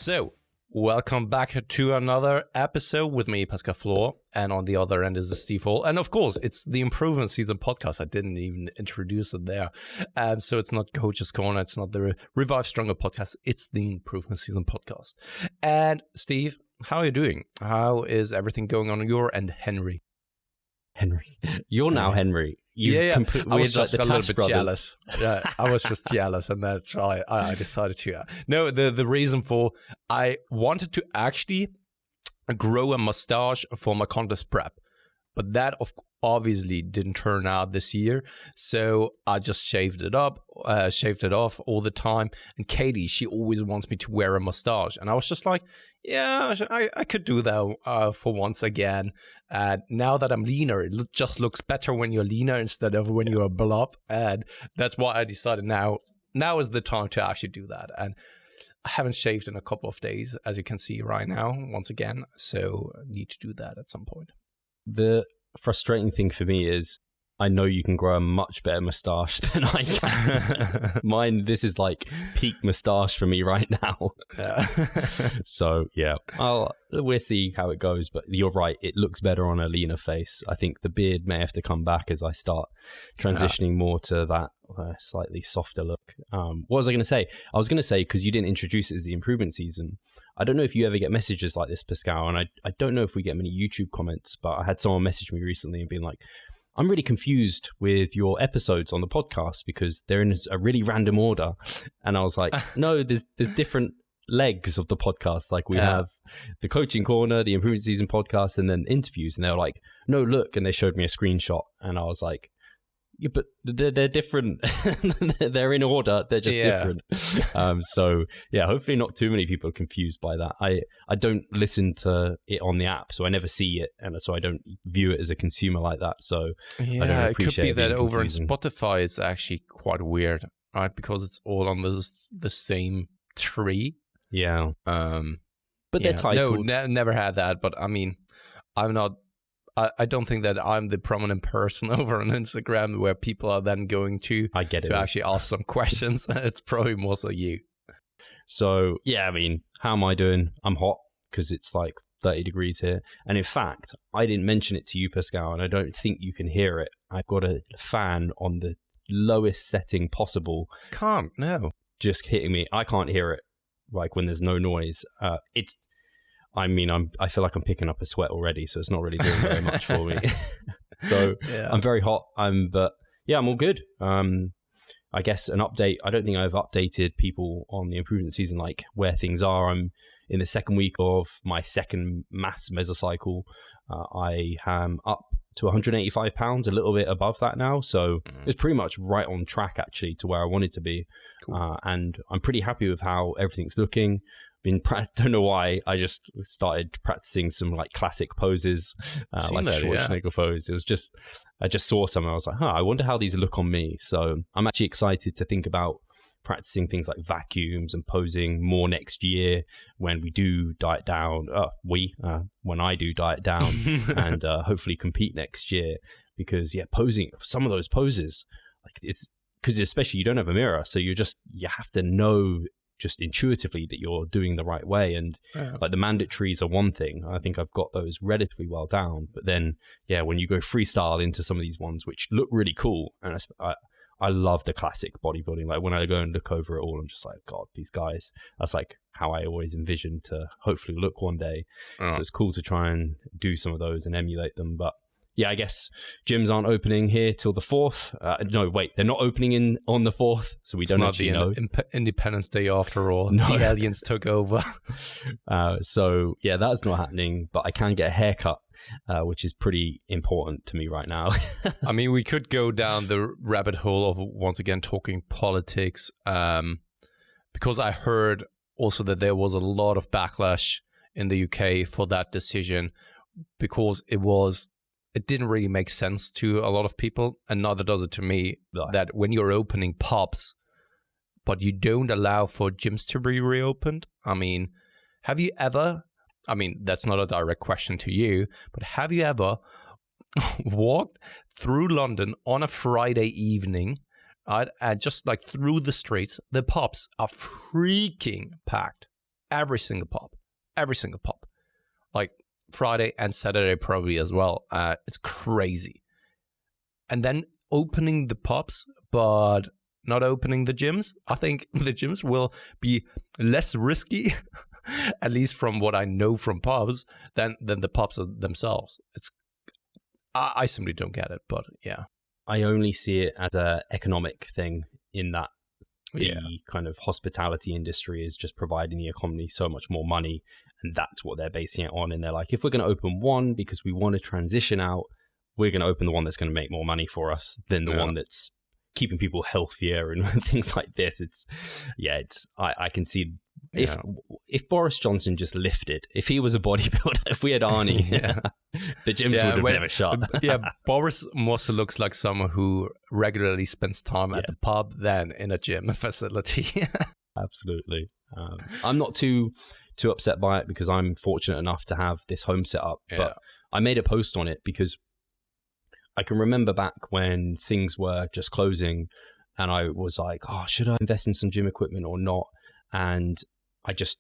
So, welcome back to another episode with me, Pascal Floor, and on the other end is the Steve Hall. And of course, it's the Improvement Season podcast. I didn't even introduce it there. So it's not Coach's Corner, it's not the Revive Stronger podcast, it's the Improvement Season podcast. And Steve, how are you doing? How is everything going on your end, Henry? You're now Henry. I was just like a little bit jealous. Yeah, I was just jealous, and that's why I decided to. No, the reason for I wanted to actually grow a mustache for my contest prep, but that obviously didn't turn out this year. So I just shaved it off all the time. And Katie, she always wants me to wear a mustache, and I was just like, yeah, I could do that for once again. Now that I'm leaner, it just looks better when you're leaner instead of when you're a blob. And that's why I decided now is the time to actually do that. And I haven't shaved in a couple of days, as you can see right now, once again. So I need to do that at some point. The frustrating thing for me is I know you can grow a much better mustache than I can. Mine, this is like peak mustache for me right now. Yeah. So, yeah, we'll see how it goes. But you're right, it looks better on a leaner face. I think the beard may have to come back as I start transitioning more to that slightly softer look. What was I going to say? I was going to say, because you didn't introduce it as the improvement season, I don't know if you ever get messages like this, Pascal, and I don't know if we get many YouTube comments, but I had someone message me recently and being like, I'm really confused with your episodes on the podcast because they're in a really random order. And I was like, no, there's different legs of the podcast. Like we have the Coaching Corner, the Improvement Season podcast, and then interviews. And they were like, no, look. And they showed me a screenshot. And I was like, yeah, but they're different. They're in order. They're just different. So yeah, hopefully not too many people are confused by that. I don't listen to it on the app, so I never see it, and so I don't view it as a consumer like that. So yeah, I don't it could be that over in confusing. Spotify it's actually quite weird, right? Because it's all on the same tree. Yeah. But Yeah. they're titled. No, never had that. But I mean, I don't think that I'm the prominent person over on Instagram where people are then going to I get it. to actually ask some questions. It's probably more so you. So yeah, I mean, how am I doing? I'm hot because it's like 30 degrees here. And in fact, I didn't mention it to you, Pascal, and I don't think you can hear it. I've got a fan on the lowest setting possible. Can't, no. Just hitting me. I can't hear it, like when there's no noise. I feel like I'm picking up a sweat already, so it's not really doing very much for me. So yeah. I'm very hot. But yeah, I'm all good. I guess an update. I don't think I've updated people on the improvement season, like where things are. I'm in the second week of my second mass mesocycle. I am up to 185 pounds, a little bit above that now. So it's pretty much right on track actually to where I wanted to be. Cool. And I'm pretty happy with how everything's looking. Don't know why, I just started practicing some like classic poses, like a Schwarzenegger pose. It was just, I just saw some and I was like, I wonder how these look on me. So I'm actually excited to think about practicing things like vacuums and posing more next year when we do diet down, when I do diet down and hopefully compete next year. Because yeah, posing, some of those poses, like it's, because especially you don't have a mirror, so you have to know just intuitively that you're doing the right way. And like the mandatories are one thing. I think I've got those relatively well down. But then, yeah, when you go freestyle into some of these ones, which look really cool, and I love the classic bodybuilding. Like when I go and look over it all, I'm just like, God, these guys, that's like how I always envisioned to hopefully look one day. So it's cool to try and do some of those and emulate them. But yeah, I guess gyms aren't opening here till the 4th. No, wait, they're not opening on the 4th, so we don't actually know. Independence Day after all. No. The aliens took over. So yeah, that's not happening, but I can get a haircut, which is pretty important to me right now. I mean, we could go down the rabbit hole of once again talking politics, because I heard also that there was a lot of backlash in the UK for that decision because it didn't really make sense to a lot of people, and neither does it to me, that when you're opening pubs, but you don't allow for gyms to be reopened. I mean, have you ever, I mean, that's not a direct question to you, but have you ever walked through London on a Friday evening, and just like through the streets, the pubs are freaking packed. every single pub. Like Friday and Saturday probably as well. It's crazy. And then opening the pubs, but not opening the gyms. I think the gyms will be less risky, at least from what I know from pubs, than the pubs themselves. I simply don't get it, but yeah. I only see it as an economic thing in that the kind of hospitality industry is just providing the economy so much more money, and that's what they're basing it on. And they're like, if we're going to open one because we want to transition out, we're going to open the one that's going to make more money for us than the one that's keeping people healthier and things like this. I can see if Boris Johnson just lifted, if he was a bodybuilder, if we had Arnie, the gyms would have never shut. Boris mostly looks like someone who regularly spends time at the pub than in a gym facility. Absolutely. I'm not too upset by it because I'm fortunate enough to have this home set up. But I made a post on it because I can remember back when things were just closing and I was like, oh, should I invest in some gym equipment or not? And I just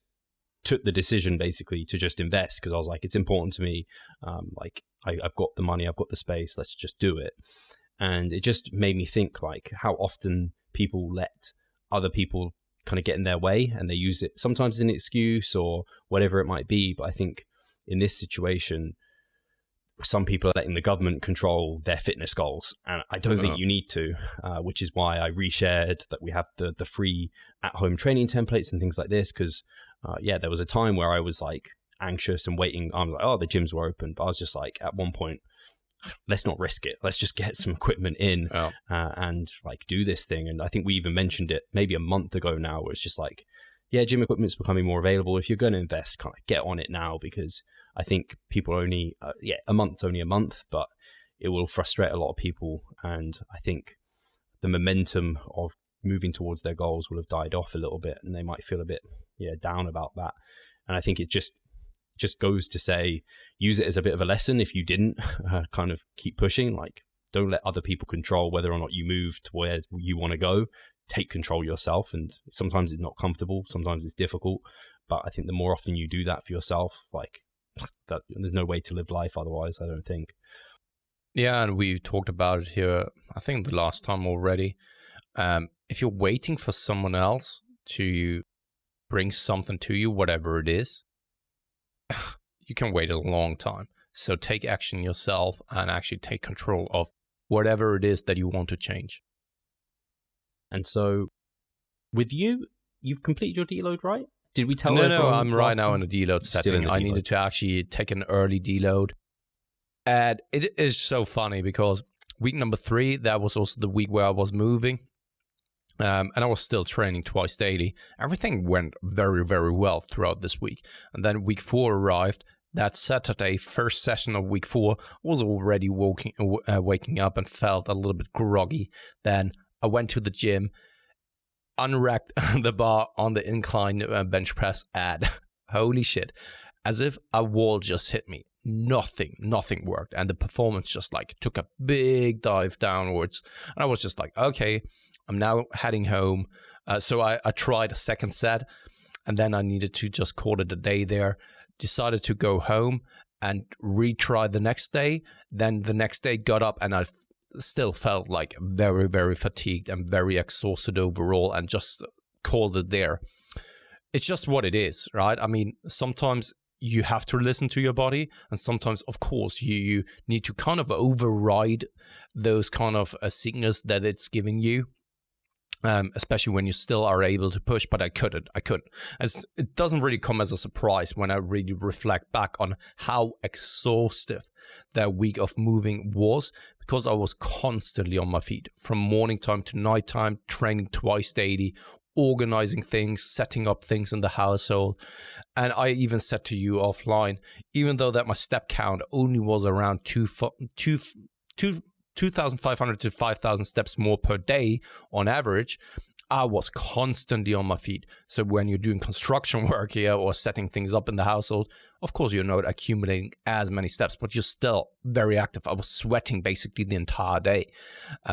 took the decision basically to just invest because I was like, it's important to me. I've got the money, I've got the space, let's just do it. And it just made me think like how often people let other people kind of get in their way and they use it sometimes as an excuse or whatever it might be. But I think in this situation, some people are letting the government control their fitness goals. And I don't think you need to, which is why I reshared that we have the free at-home training templates and things like this. Because, there was a time where I was like anxious and waiting. I'm like, oh, the gyms were open. But I was just like, at one point, let's not risk it. Let's just get some equipment in and like do this thing. And I think we even mentioned it maybe a month ago now, where it's just like, gym equipment's becoming more available. If you're going to invest, kind of get on it now, because I think people only, a month's only a month, but it will frustrate a lot of people. And I think the momentum of moving towards their goals will have died off a little bit and they might feel a bit, down about that. And I think it just goes to say, use it as a bit of a lesson. If you didn't kind of keep pushing, like don't let other people control whether or not you move to where you want to go. Take control yourself. And sometimes it's not comfortable. Sometimes it's difficult. But I think the more often you do that for yourself, like that, there's no way to live life otherwise, I don't think. Yeah, and we talked about it here, I think the last time already. If you're waiting for someone else to bring something to you, whatever it is, you can wait a long time. So take action yourself and actually take control of whatever it is that you want to change. And so with you've completed your deload, right? Did we tell No, I'm right now in a deload setting. I needed to actually take an early deload. And it is so funny because week number 3, that was also the week where I was moving. And I was still training twice daily. Everything went very, very well throughout this week. And then week 4 arrived. That Saturday, first session of week 4, was already waking up and felt a little bit groggy. Then I went to the gym, unracked the bar on the incline bench press, and holy shit, as if a wall just hit me. Nothing worked. And the performance just like took a big dive downwards. And I was just like, okay, I'm now heading home. So I tried a second set, and then I needed to just call it a day there. Decided to go home and retry the next day. Then the next day got up and I still felt like very, very fatigued and very exhausted overall, and just called it there. It's just what it is, right? I mean, sometimes you have to listen to your body, and sometimes, of course, you need to kind of override those kind of signals that it's giving you. Especially when you still are able to push, but I couldn't. It doesn't really come as a surprise when I really reflect back on how exhaustive that week of moving was, because I was constantly on my feet from morning time to night time, training twice daily, organizing things, setting up things in the household. And I even said to you offline, even though that my step count only was around 2,500 to 5,000 steps more per day on average, I was constantly on my feet. So when you're doing construction work here or setting things up in the household, Of course, you're not accumulating as many steps, but you're still very active. I was sweating basically the entire day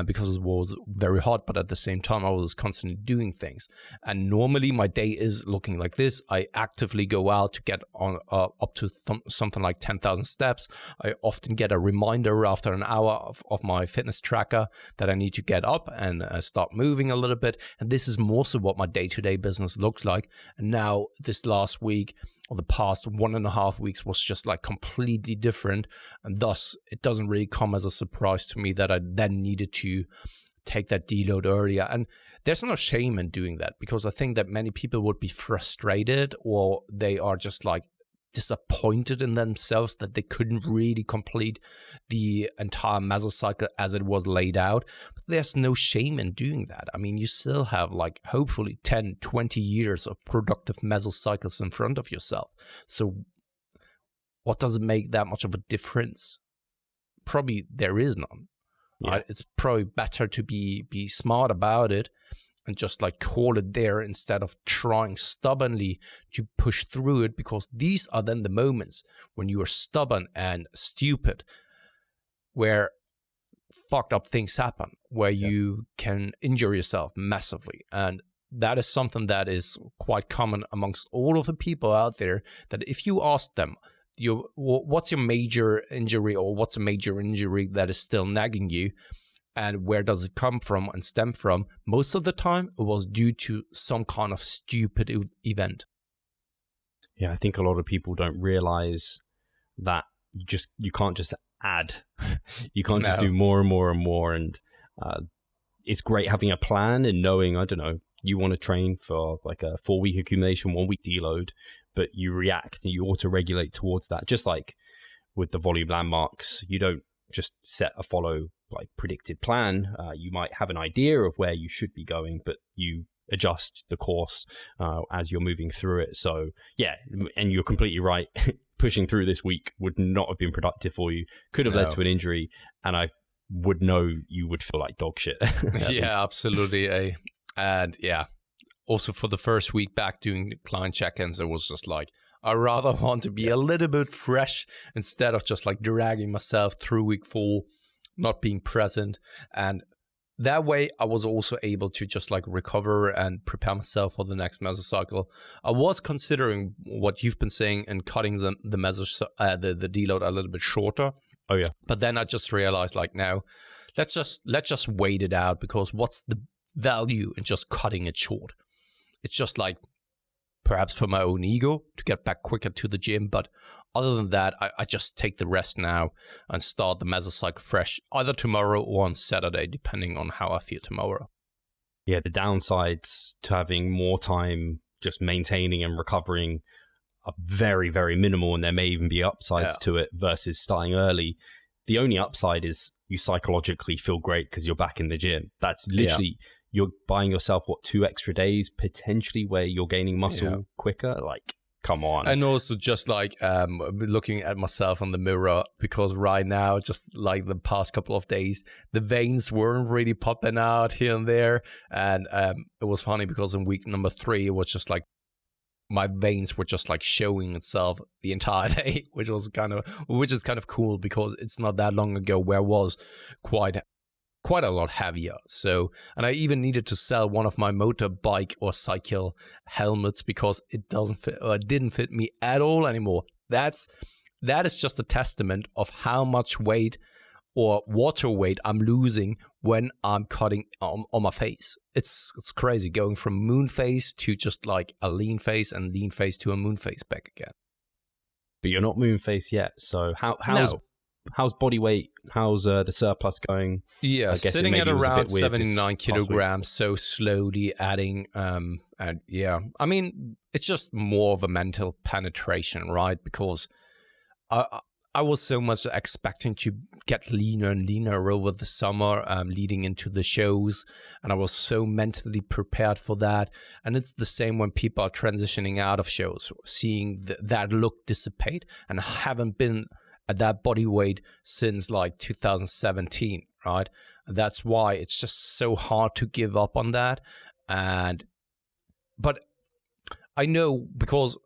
because it was very hot, but at the same time, I was constantly doing things. And normally my day is looking like this. I actively go out to get on up to something like 10,000 steps. I often get a reminder after an hour of my fitness tracker that I need to get up and start moving a little bit. And this is more so what my day-to-day business looks like. And now this last week, or the past 1.5 weeks, was just like completely different, and thus it doesn't really come as a surprise to me that I then needed to take that deload earlier. And there's no shame in doing that, because I think that many people would be frustrated, or they are just like disappointed in themselves that they couldn't really complete the entire mesocycle as it was laid out. But there's no shame in doing that. I mean, you still have like hopefully 10, 20 years of productive mesocycles in front of yourself. So what does it make that much of a difference? Probably there is none. Yeah. Right? It's probably better to be smart about it and just like call it there instead of trying stubbornly to push through it, because these are then the moments when you are stubborn and stupid, where fucked up things happen, where you can injure yourself massively. And that is something that is quite common amongst all of the people out there, that if you ask them, what's your major injury, or what's a major injury that is still nagging you, and where does it come from and stem from, most of the time it was due to some kind of stupid event. Yeah, I think a lot of people don't realize that you can't just add. You can't just do more and more and more. And it's great having a plan and knowing, I don't know, you want to train for like a 4-week accumulation, 1-week deload, but you react and you auto-regulate towards that. Just like with the volume landmarks, you don't just set a follow like predicted plan. You might have an idea of where you should be going, but you adjust the course as you're moving through it. So yeah, and you're completely right. Pushing through this week would not have been productive for you. Could have led to an injury, and I would know you would feel like dog shit. Yeah, absolutely. And yeah, also for the first week back doing client check-ins, it was just like, I rather want to be a little bit fresh instead of just like dragging myself through week 4, not being present. And that way I was also able to just like recover and prepare myself for the next mesocycle. I was considering what you've been saying and cutting the deload a little bit shorter. Oh yeah. But then I just realized like, now let's just wait it out, because what's the value in just cutting it short? It's just like, perhaps for my own ego to get back quicker to the gym. But other than that, I just take the rest now and start the mesocycle fresh, either tomorrow or on Saturday, depending on how I feel tomorrow. Yeah, the downsides to having more time just maintaining and recovering are very, very minimal, and there may even be upsides to it versus starting early. The only upside is you psychologically feel great because you're back in the gym. That's literally... You're buying yourself, 2 extra days potentially where you're gaining muscle quicker? Like, come on. And also just like looking at myself on the mirror, because right now, just like the past couple of days, the veins weren't really popping out here and there. And it was funny because in week number 3, it was just like my veins were just like showing itself the entire day, which is kind of cool, because it's not that long ago where I was quite a lot heavier. So, and I even needed to sell one of my motorbike or cycle helmets because it didn't fit me at all anymore. That is just a testament of how much weight or water weight I'm losing when I'm cutting on my face. It's crazy going from moon face to just like a lean face, and lean face to a moon face back again. But you're not moon face yet. So how's body weight? How's the surplus going? Yeah, sitting at around 79 kilograms, so slowly adding. And yeah, I mean, it's just more of a mental penetration, right? Because I was so much expecting to get leaner and leaner over the summer, leading into the shows, and I was so mentally prepared for that. And it's the same when people are transitioning out of shows, seeing that look dissipate, and I haven't been at that body weight since like 2017, right? That's why it's just so hard to give up on that. But I know, because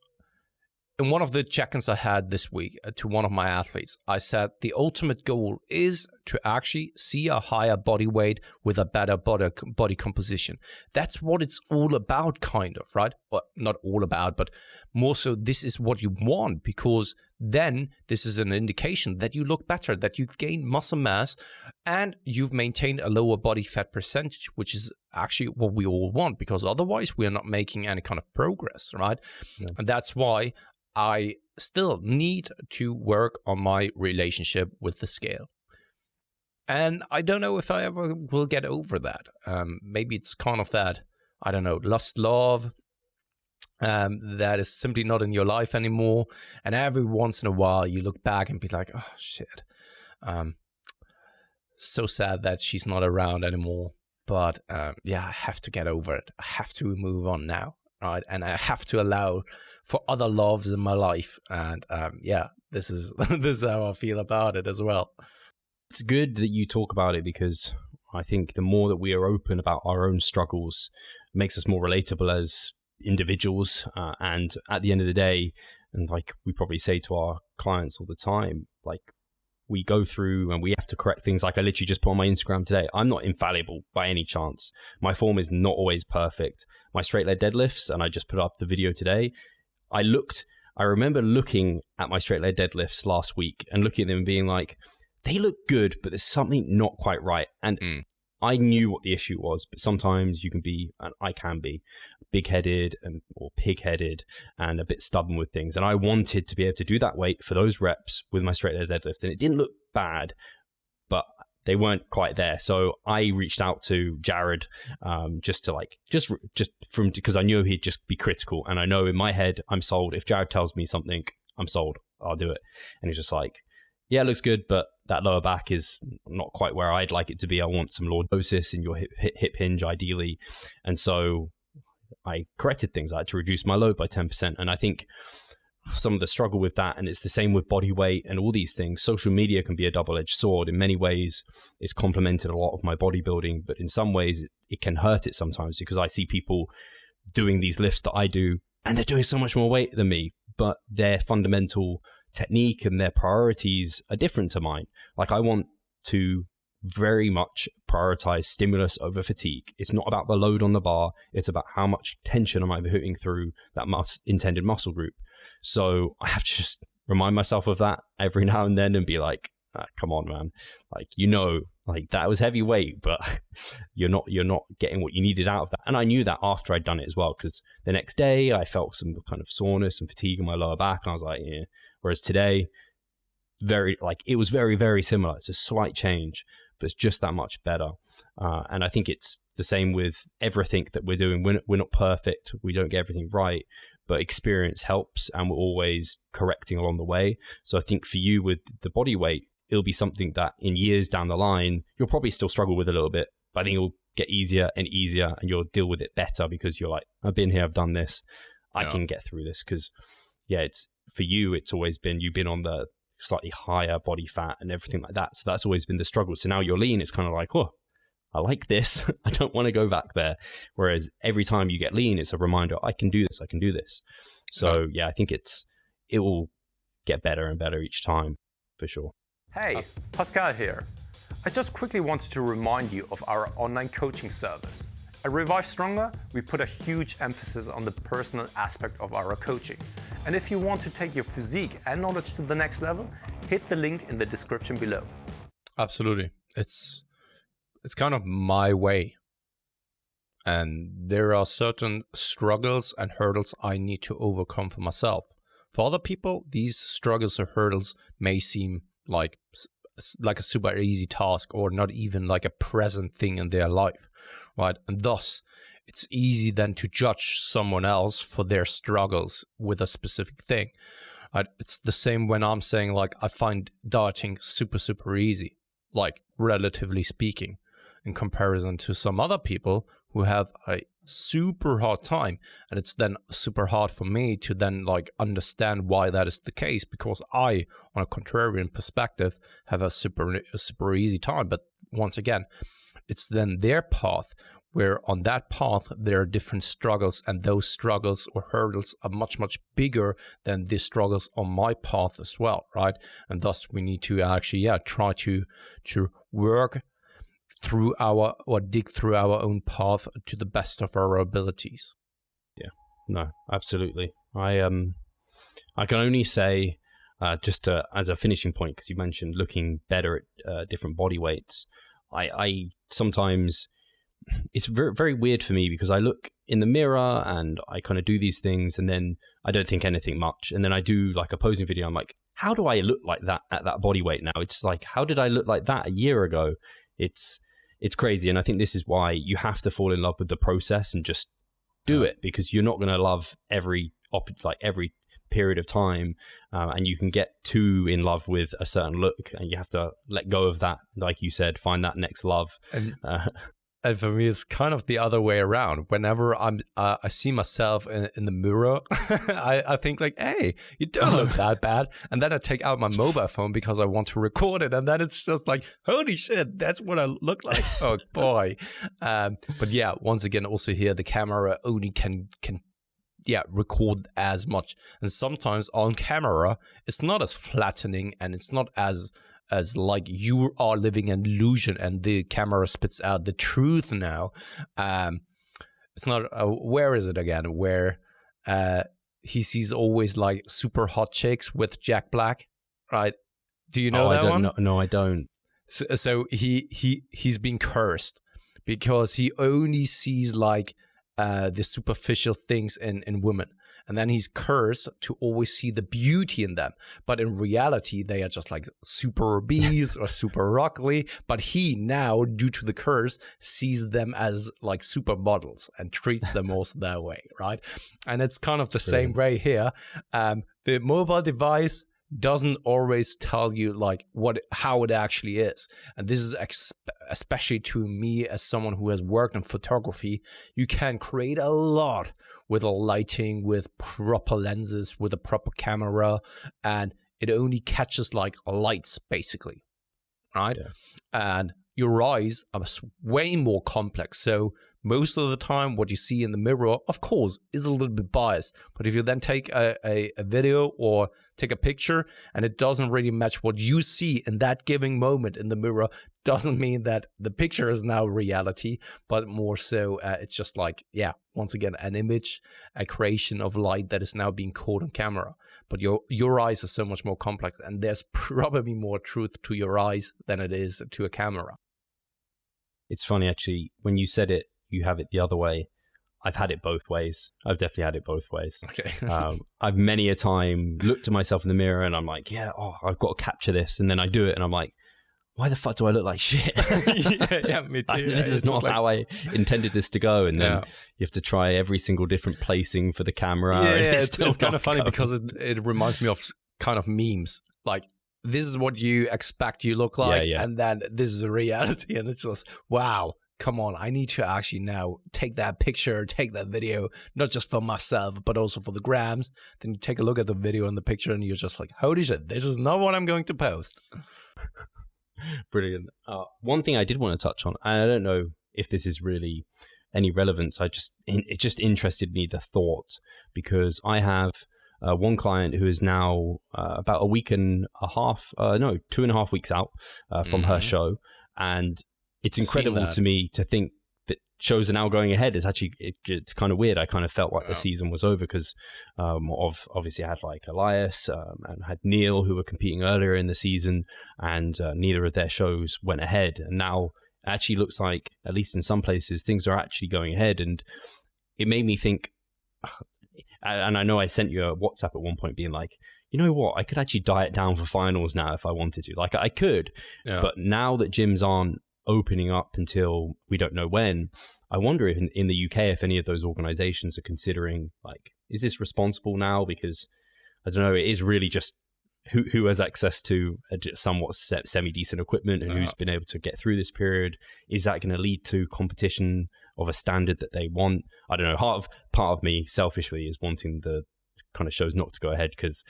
in one of the check-ins I had this week to one of my athletes, I said the ultimate goal is to actually see a higher body weight with a better body composition. That's what it's all about, kind of, right? Well, not all about, but more so this is what you want, because then this is an indication that you look better, that you've gained muscle mass and you've maintained a lower body fat percentage, which is actually what we all want, because otherwise we are not making any kind of progress, right? Yeah. And that's why I still need to work on my relationship with the scale. And I don't know if I ever will get over that. Maybe it's kind of that, I don't know, lost love that is simply not in your life anymore. And every once in a while you look back and be like, oh, shit. So sad that she's not around anymore. But yeah, I have to get over it. I have to move on now. Right, and I have to allow for other loves in my life, and yeah, this is how I feel about it as well. It's good that you talk about it, because I think the more that we are open about our own struggles, it makes us more relatable as individuals. And at the end of the day, and like we probably say to our clients all the time, like, we go through and we have to correct things. Like I literally just put on my Instagram today, I'm not infallible by any chance. My form is not always perfect. My straight leg deadlifts, and I just put up the video today. I remember looking at my straight leg deadlifts last week and looking at them and being like, they look good, but there's something not quite right. And I knew what the issue was, but sometimes you can be, and I can be, big-headed or pig-headed and a bit stubborn with things. And I wanted to be able to do that weight for those reps with my straight leg deadlift. And it didn't look bad, but they weren't quite there. So I reached out to Jared just because I knew he'd just be critical. And I know in my head, I'm sold. If Jared tells me something, I'm sold. I'll do it. And he's just like, yeah, it looks good, but that lower back is not quite where I'd like it to be. I want some lordosis in your hip hinge, ideally. And so I corrected things. I had to reduce my load by 10%. And I think some of the struggle with that, and it's the same with body weight and all these things, social media can be a double-edged sword. In many ways, it's complemented a lot of my bodybuilding, but in some ways, it can hurt it sometimes, because I see people doing these lifts that I do, and they're doing so much more weight than me, but their fundamental technique and their priorities are different to mine. Like, I want to very much prioritize stimulus over fatigue. It's not about the load on the bar. It's about how much tension am I putting through that intended muscle group. So I have to just remind myself of that every now and then and be like, come on, man. Like, like that was heavy weight, but you're not getting what you needed out of that. And I knew that after I'd done it as well, because the next day I felt some kind of soreness and fatigue in my lower back. And I was like, yeah. Whereas today, it was very, very similar. It's a slight change, but it's just that much better. And I think it's the same with everything that we're doing. We're not perfect. We don't get everything right, but experience helps, and we're always correcting along the way. So I think for you with the body weight, it'll be something that in years down the line, you'll probably still struggle with a little bit, but I think it'll get easier and easier, and you'll deal with it better, because you're like, I've been here, I've done this, I can get through this. Because yeah, it's for you, it's always been, you've been on the slightly higher body fat and everything like that. So that's always been the struggle. So now you're lean, it's kind of like, oh, I like this. I don't want to go back there. Whereas every time you get lean, it's a reminder, I can do this, I can do this. So yeah, I think it will get better and better each time, for sure. Hey, Pascal here. I just quickly wanted to remind you of our online coaching service. At Revive Stronger, we put a huge emphasis on the personal aspect of our coaching. And if you want to take your physique and knowledge to the next level, hit the link in the description below. Absolutely. It's kind of my way. And there are certain struggles and hurdles I need to overcome for myself. For other people, these struggles or hurdles may seem like a super easy task, or not even like a present thing in their life, right? And thus, it's easy then to judge someone else for their struggles with a specific thing. Right? It's the same when I'm saying, like, I find dieting super, super easy, like, relatively speaking, in comparison to some other people who have a super hard time. And it's then super hard for me to then, like, understand why that is the case, because I, on a contrarian perspective, have a super easy time. But once again, it's then their path, where on that path there are different struggles, and those struggles or hurdles are much, much bigger than the struggles on my path as well, right? And thus we need to actually, try to work through dig through our own path to the best of our abilities. Yeah, no, absolutely. I can only say, as a finishing point, because you mentioned looking better at different body weights, I sometimes, it's very, very weird for me because I look in the mirror and I kind of do these things and then I don't think anything much. And then I do like a posing video. I'm like, how do I look like that at that body weight now? It's like, how did I look like that a year ago? It's crazy. And I think this is why you have to fall in love with the process and just do it, because you're not going to love every period of time. And you can get too in love with a certain look and you have to let go of that. Like you said, find that next love. And for me, it's kind of the other way around. Whenever I see myself in the mirror, I think like, hey, you don't look that bad. And then I take out my mobile phone because I want to record it. And then it's just like, holy shit, that's what I look like. Oh, boy. But yeah, once again, also here, the camera only can record as much. And sometimes on camera, it's not as flattening and it's not as like you are living an illusion and the camera spits out the truth now. It's not, where is it again? Where he sees always like super hot chicks with Jack Black, right? Do you know that one? No, I don't. So he's been cursed because he only sees like the superficial things in women. And then he's cursed to always see the beauty in them. But in reality, they are just like super obese or super ugly. But he now, due to the curse, sees them as like supermodels and treats them also that way, right? And it's kind of the same way here. The mobile device doesn't always tell you like how it actually is. And this is especially to me as someone who has worked in photography. You can create a lot with a lighting, with proper lenses, with a proper camera, and it only catches like lights basically, right? Yeah. And your eyes are way more complex. So most of the time, what you see in the mirror, of course, is a little bit biased. But if you then take a video or take a picture and it doesn't really match what you see in that given moment in the mirror, doesn't mean that the picture is now reality, but more so it's just like, once again, an image, a creation of light that is now being caught on camera. But your eyes are so much more complex, and there's probably more truth to your eyes than it is to a camera. It's funny, actually, when you said it, you have it the other way. I've had it both ways. I've definitely had it both ways. Okay. I've many a time looked at myself in the mirror and I'm like, I've got to capture this. And then I do it and I'm like, why the fuck do I look like shit? Yeah, me too. This is not how I intended this to go. And then you have to try every single different placing for the camera. Yeah, it's kind of funny because it reminds me of kind of memes. Like, this is what you expect you look like. And then this is a reality. And it's just, wow. Come on, I need to actually now take that picture, take that video, not just for myself, but also for the grams. Then you take a look at the video and the picture and you're just like, holy shit, this is not what I'm going to post. Brilliant. One thing I did want to touch on, and I don't know if this is really any relevance, it just interested me, the thought, because I have one client who is now about 2.5 weeks out from her show, and it's incredible to me to think that shows are now going ahead. It's actually, it's kind of weird. I kind of felt like the season was over because obviously I had like Elias and had Neil who were competing earlier in the season, and neither of their shows went ahead. And now it actually looks like, at least in some places, things are actually going ahead. And it made me think, and I know I sent you a WhatsApp at one point being like, you know what, I could actually diet down for finals now if I wanted to. Like I could, but now that gyms aren't opening up until we don't know when, I wonder if in the UK, if any of those organizations are considering, like, is this responsible now? Because I don't know, it is really just who has access to somewhat semi-decent equipment and who's been able to get through this period. Is that going to lead to competition of a standard that they want? I don't know. Part of me selfishly is wanting the kind of shows not to go ahead because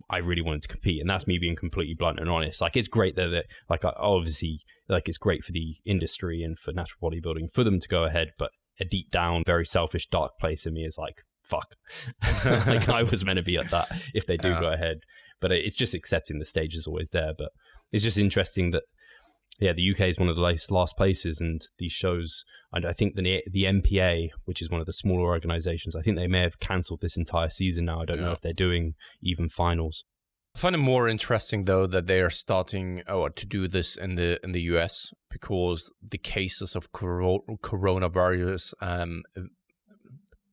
I really wanted to compete, and that's me being completely blunt and honest. Like, it's great that like, obviously like it's great for the industry and for natural bodybuilding for them to go ahead, but a deep down, very selfish, dark place in me is like, fuck. Like I was meant to be at that if they do go ahead. But it's just accepting the stage is always there. But it's just interesting that, yeah, the UK is one of the last places, and these shows, and I think the MPA, which is one of the smaller organizations, I think they may have cancelled this entire season now. I don't know if they're doing even finals. I find it more interesting, though, that they are starting to do this in the US, because the cases of coronavirus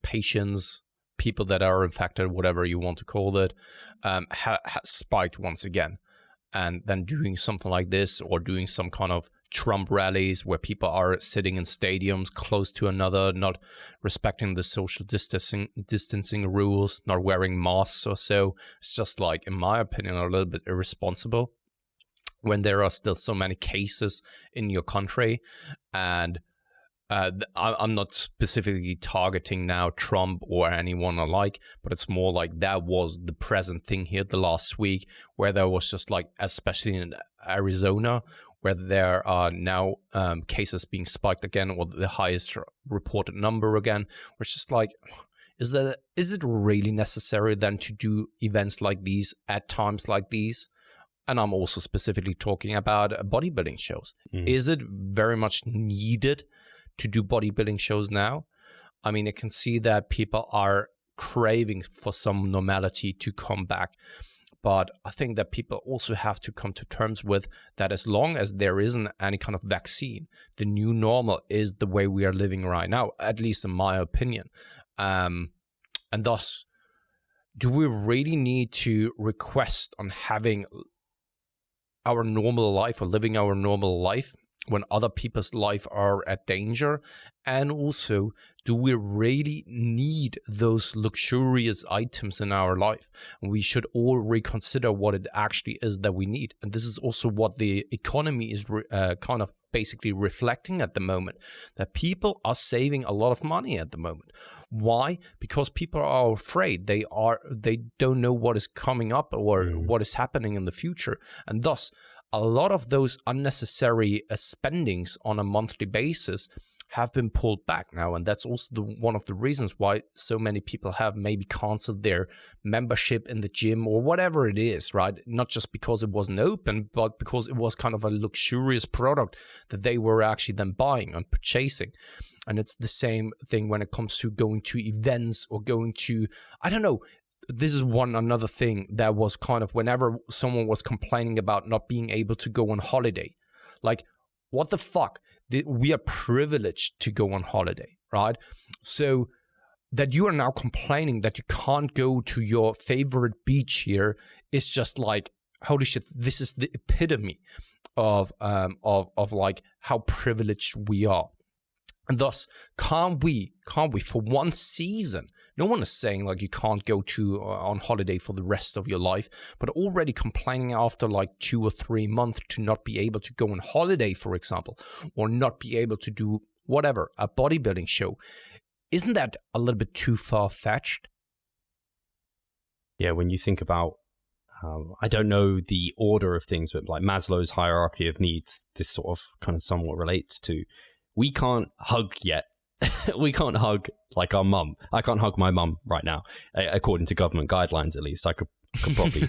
patients, people that are infected, whatever you want to call it, has spiked once again. And then doing something like this, or doing some kind of Trump rallies where people are sitting in stadiums close to another, not respecting the social distancing rules, not wearing masks or so. It's just like, in my opinion, a little bit irresponsible when there are still so many cases in your country. And I'm not specifically targeting now Trump or anyone alike, but it's more like that was the present thing here the last week, where there was just like, especially in Arizona, where there are now cases being spiked again, or the highest reported number again. We're just like, is it really necessary then to do events like these at times like these? And I'm also specifically talking about bodybuilding shows. Is it very much needed to do bodybuilding shows now? I mean, I can see that people are craving for some normality to come back. But I think that people also have to come to terms with that as long as there isn't any kind of vaccine, the new normal is the way we are living right now, at least in my opinion. And thus, do we really need to request on having our normal life or living our normal life when other people's life are at danger? And also, do we really need those luxurious items in our life? We should all reconsider what it actually is that we need. And this is also what the economy is kind of basically reflecting at the moment, that people are saving a lot of money at the moment. Why? Because people are afraid. They don't know what is coming up or what is happening in the future. And thus, a lot of those unnecessary spendings on a monthly basis have been pulled back now. And that's also one of the reasons why so many people have maybe canceled their membership in the gym or whatever it is, right? Not just because it wasn't open, but because it was kind of a luxurious product that they were actually then buying and purchasing. And it's the same thing when it comes to going to events or going to, I don't know, this is another thing that was kind of whenever someone was complaining about not being able to go on holiday, like, what the fuck? We are privileged to go on holiday, right? So that you are now complaining that you can't go to your favorite beach here is just like, holy shit, this is the epitome of like how privileged we are. And thus, can't we for one season, no one is saying like you can't go to on holiday for the rest of your life, but already complaining after like 2 or 3 months to not be able to go on holiday, for example, or not be able to do whatever, a bodybuilding show. Isn't that a little bit too far-fetched? Yeah, when you think about, I don't know the order of things, but like Maslow's hierarchy of needs, this sort of kind of somewhat relates to, we can't hug yet. We can't hug like our mum. I can't hug my mum right now, according to government guidelines. At least I could probably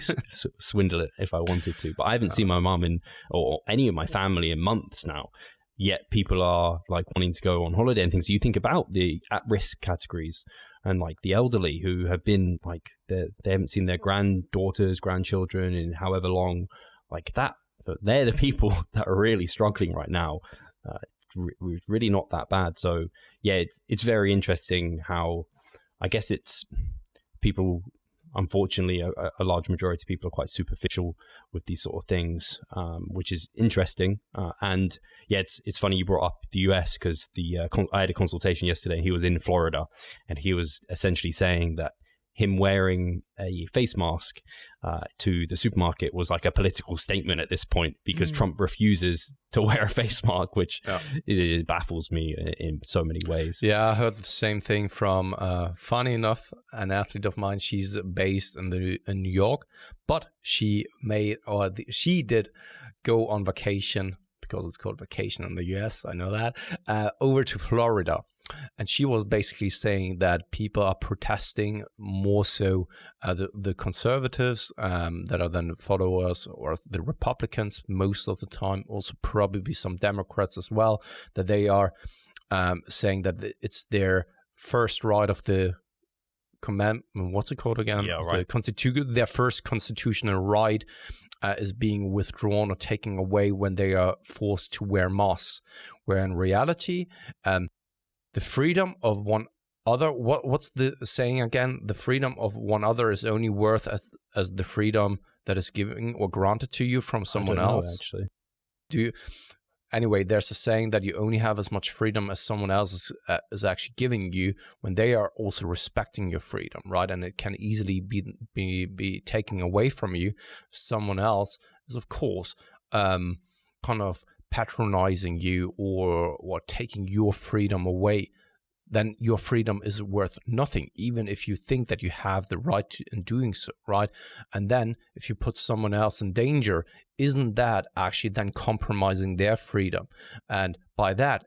swindle it if I wanted to. But I haven't seen my mum or any of my family in months now. Yet people are like wanting to go on holiday and things. So you think about the at-risk categories and like the elderly who have been like they haven't seen their granddaughters, grandchildren in however long, like that. But they're the people that are really struggling right now. Really not that bad. So yeah, it's very interesting how I guess it's people, unfortunately a large majority of people are quite superficial with these sort of things, which is interesting. And yeah, it's funny you brought up the US because I had a consultation yesterday and he was in Florida and he was essentially saying that him wearing a face mask to the supermarket was like a political statement at this point because Trump refuses to wear a face mask, which it baffles me in so many ways. Yeah, I heard the same thing from, funny enough, an athlete of mine. She's based in New York, but she did go on vacation because it's called vacation in the US, I know that, over to Florida. And she was basically saying that people are protesting more so the conservatives that are then followers, or the Republicans most of the time, also probably some Democrats as well, that they are saying that it's their first right of the what's it called again? Yeah, right. Their first constitutional right is being withdrawn or taken away when they are forced to wear masks. Where in reality, the freedom of one other, what's the saying again? The freedom of one other is only worth as the freedom that is given or granted to you from someone else. Actually, anyway, there's a saying that you only have as much freedom as someone else is actually giving you when they are also respecting your freedom, right? And it can easily be taken away from you. Someone else is, of course, kind of patronizing you or taking your freedom away. Then your freedom is worth nothing, even if you think that you have the right to, in doing so, right? And then if you put someone else in danger, isn't that actually then compromising their freedom? And by that,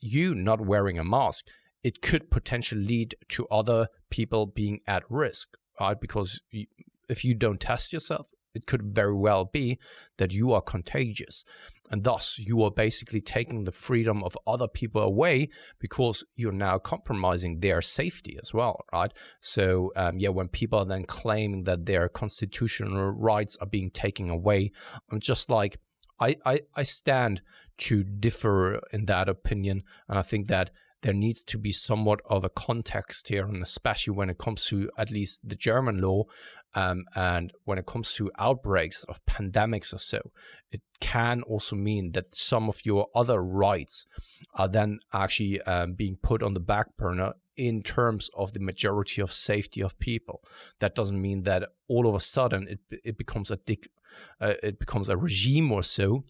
you not wearing a mask, it could potentially lead to other people being at risk, right? Because if you don't test yourself, it could very well be that you are contagious. And thus, you are basically taking the freedom of other people away because you're now compromising their safety as well, right? So, when people are then claiming that their constitutional rights are being taken away, I'm just like, I stand to differ in that opinion. And I think that there needs to be somewhat of a context here, and especially when it comes to at least the German law, and when it comes to outbreaks of pandemics or so, it can also mean that some of your other rights are then actually being put on the back burner in terms of the majority of safety of people. That doesn't mean that all of a sudden it becomes a regime or so.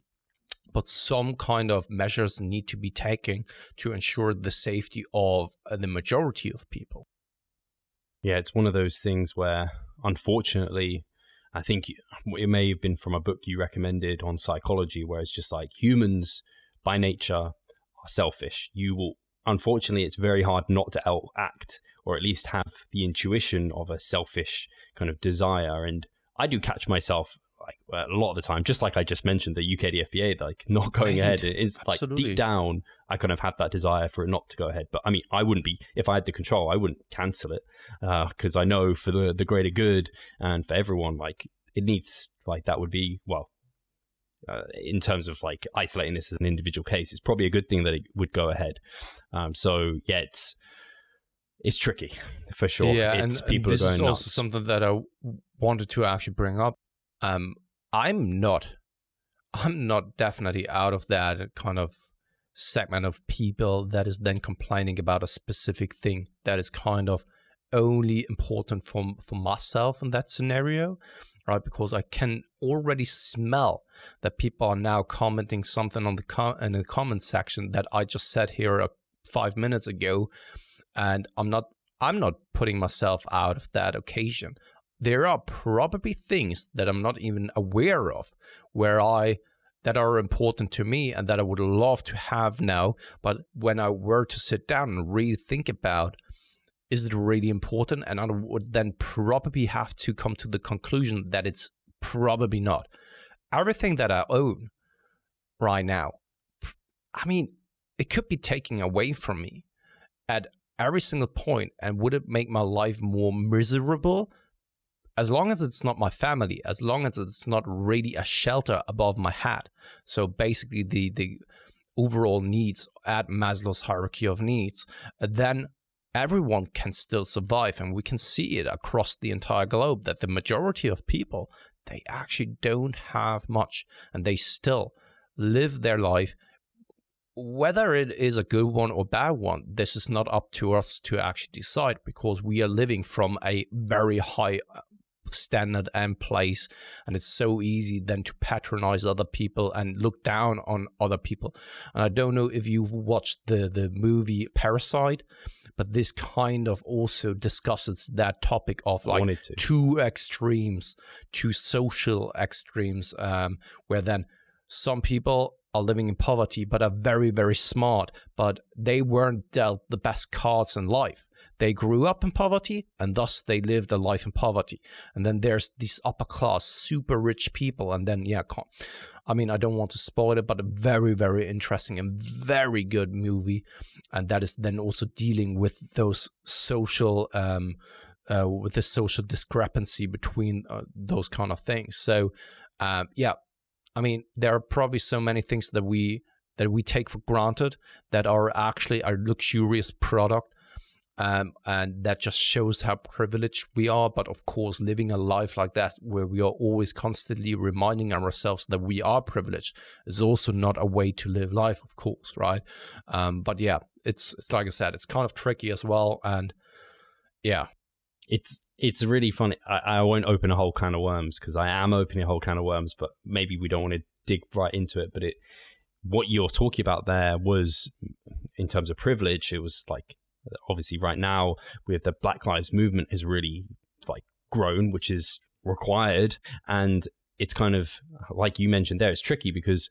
But some kind of measures need to be taken to ensure the safety of the majority of people. Yeah, it's one of those things where, unfortunately, I think it may have been from a book you recommended on psychology, where it's just like humans by nature are selfish. Unfortunately, it's very hard not to act, or at least have the intuition of a selfish kind of desire. And I do catch myself a lot of the time, just like I just mentioned, the UKDFBA, like not going ahead. It's like deep down, I kind of had that desire for it not to go ahead. But I mean, I wouldn't be, if I had the control, I wouldn't cancel it, because I know for the greater good and for everyone, like it needs, like that would be, well, in terms of like isolating this as an individual case, it's probably a good thing that it would go ahead. So yeah, it's tricky for sure. Yeah, and people this are going is also nuts. something that I wanted to actually bring up. I'm not definitely out of that kind of segment of people that is then complaining about a specific thing that is kind of only important for myself in that scenario, right? Because I can already smell that people are now commenting something on in the comment section that I just said here 5 minutes ago, and I'm not putting myself out of that occasion. There are probably things that I'm not even aware of that are important to me and that I would love to have now. But when I were to sit down and really think about, is it really important? And I would then probably have to come to the conclusion that it's probably not. Everything that I own right now, I mean, it could be taken away from me at every single point. And would it make my life more miserable? As long as it's not my family, as long as it's not really a shelter above my head. So basically the overall needs at Maslow's hierarchy of needs, then everyone can still survive. And we can see it across the entire globe that the majority of people, they actually don't have much and they still live their life. Whether it is a good one or bad one, this is not up to us to actually decide, because we are living from a very high standard and place, and it's so easy then to patronize other people and look down on other people. And I don't know if you've watched the movie Parasite, but this kind of also discusses that topic of like two extremes, two social extremes, where then some people are living in poverty, but are very, very smart, but they weren't dealt the best cards in life. They grew up in poverty, and thus they lived a life in poverty. And then there's these upper class, super rich people. And then, I mean, I don't want to spoil it, but a very, very interesting and very good movie. And that is then also dealing with those social, with the social discrepancy between those kind of things. So, I mean, there are probably so many things that we take for granted that are actually a luxurious product. And that just shows how privileged we are. But of course, living a life like that, where we are always constantly reminding ourselves that we are privileged, is also not a way to live life, of course, right? But yeah, it's like I said, it's kind of tricky as well. And yeah. It's really funny. I won't open a whole can of worms, because I am opening a whole can of worms, but maybe we don't want to dig right into it. But what you're talking about there was, in terms of privilege, it was like, obviously right now with the Black Lives Movement has really like grown, which is required. And it's kind of like you mentioned there, it's tricky because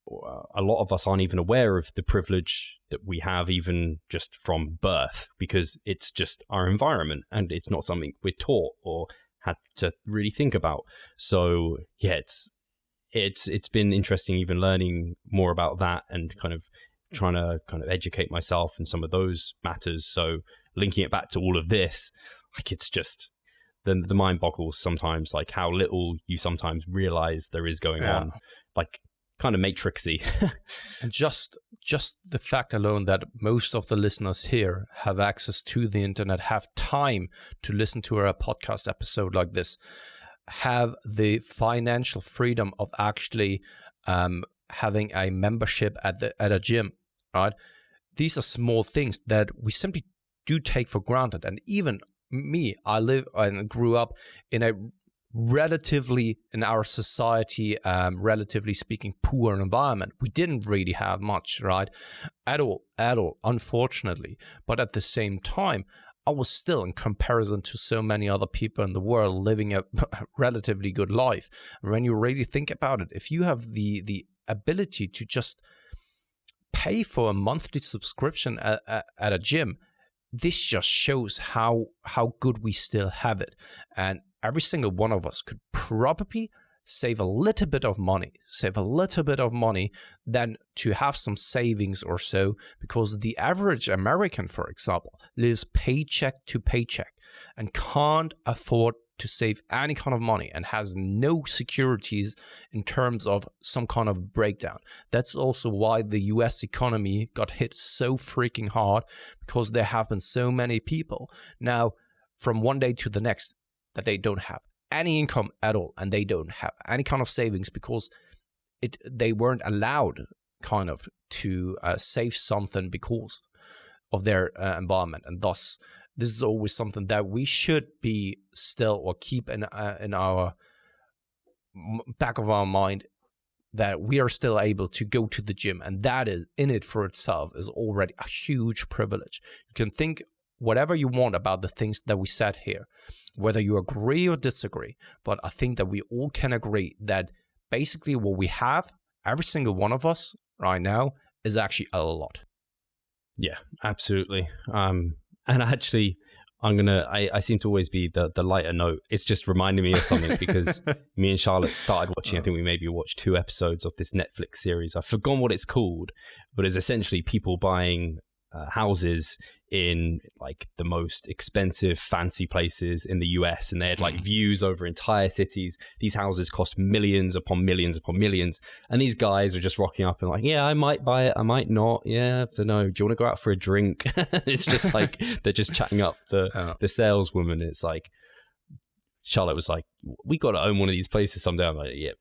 a lot of us aren't even aware of the privilege that we have, even just from birth, because it's just our environment and it's not something we're taught or had to really think about. So yeah, it's been interesting even learning more about that and kind of trying to educate myself in some of those matters. So linking it back to all of this, like, it's just the mind boggles sometimes, like how little you sometimes realize there is going on, like kind of matrixy. And just the fact alone that most of the listeners here have access to the internet, have time to listen to a podcast episode like this, have the financial freedom of actually having a membership at a gym, right? These are small things that we simply do take for granted. And even me, I live and grew up in a relatively, in our society, relatively speaking, poor environment. We didn't really have much, right? At all, unfortunately. But at the same time, I was still, in comparison to so many other people in the world, living a relatively good life. And when you really think about it, if you have the ability to just pay for a monthly subscription at a gym, this just shows how good we still have it. And every single one of us could probably save a little bit of money than to have some savings or so, because the average American, for example, lives paycheck to paycheck and can't afford to save any kind of money and has no securities in terms of some kind of breakdown. That's also why the US economy got hit so freaking hard, because there have been so many people now from one day to the next that they don't have any income at all, and they don't have any kind of savings because they weren't allowed kind of to save something because of their environment. And thus, this is always something that we should be still, or keep in our back of our mind, that we are still able to go to the gym, and that is, in it for itself, is already a huge privilege. You can think whatever you want about the things that we said here, whether you agree or disagree, but I think that we all can agree that basically what we have, every single one of us right now, is actually a lot. Yeah, absolutely. And actually, I seem to always be the lighter note. It's just reminding me of something, because me and Charlotte started watching, I think we maybe watched 2 episodes of this Netflix series. I've forgotten what it's called, but it's essentially people buying houses in like the most expensive fancy places in the US, and they had like views over entire cities. These houses cost millions upon millions upon millions, and these guys are just rocking up and like, yeah, I might buy it, I might not, yeah, I don't know, do you want to go out for a drink? It's just like they're just chatting up the saleswoman. It's like, Charlotte was like, we got to own one of these places someday. I'm like, yeah,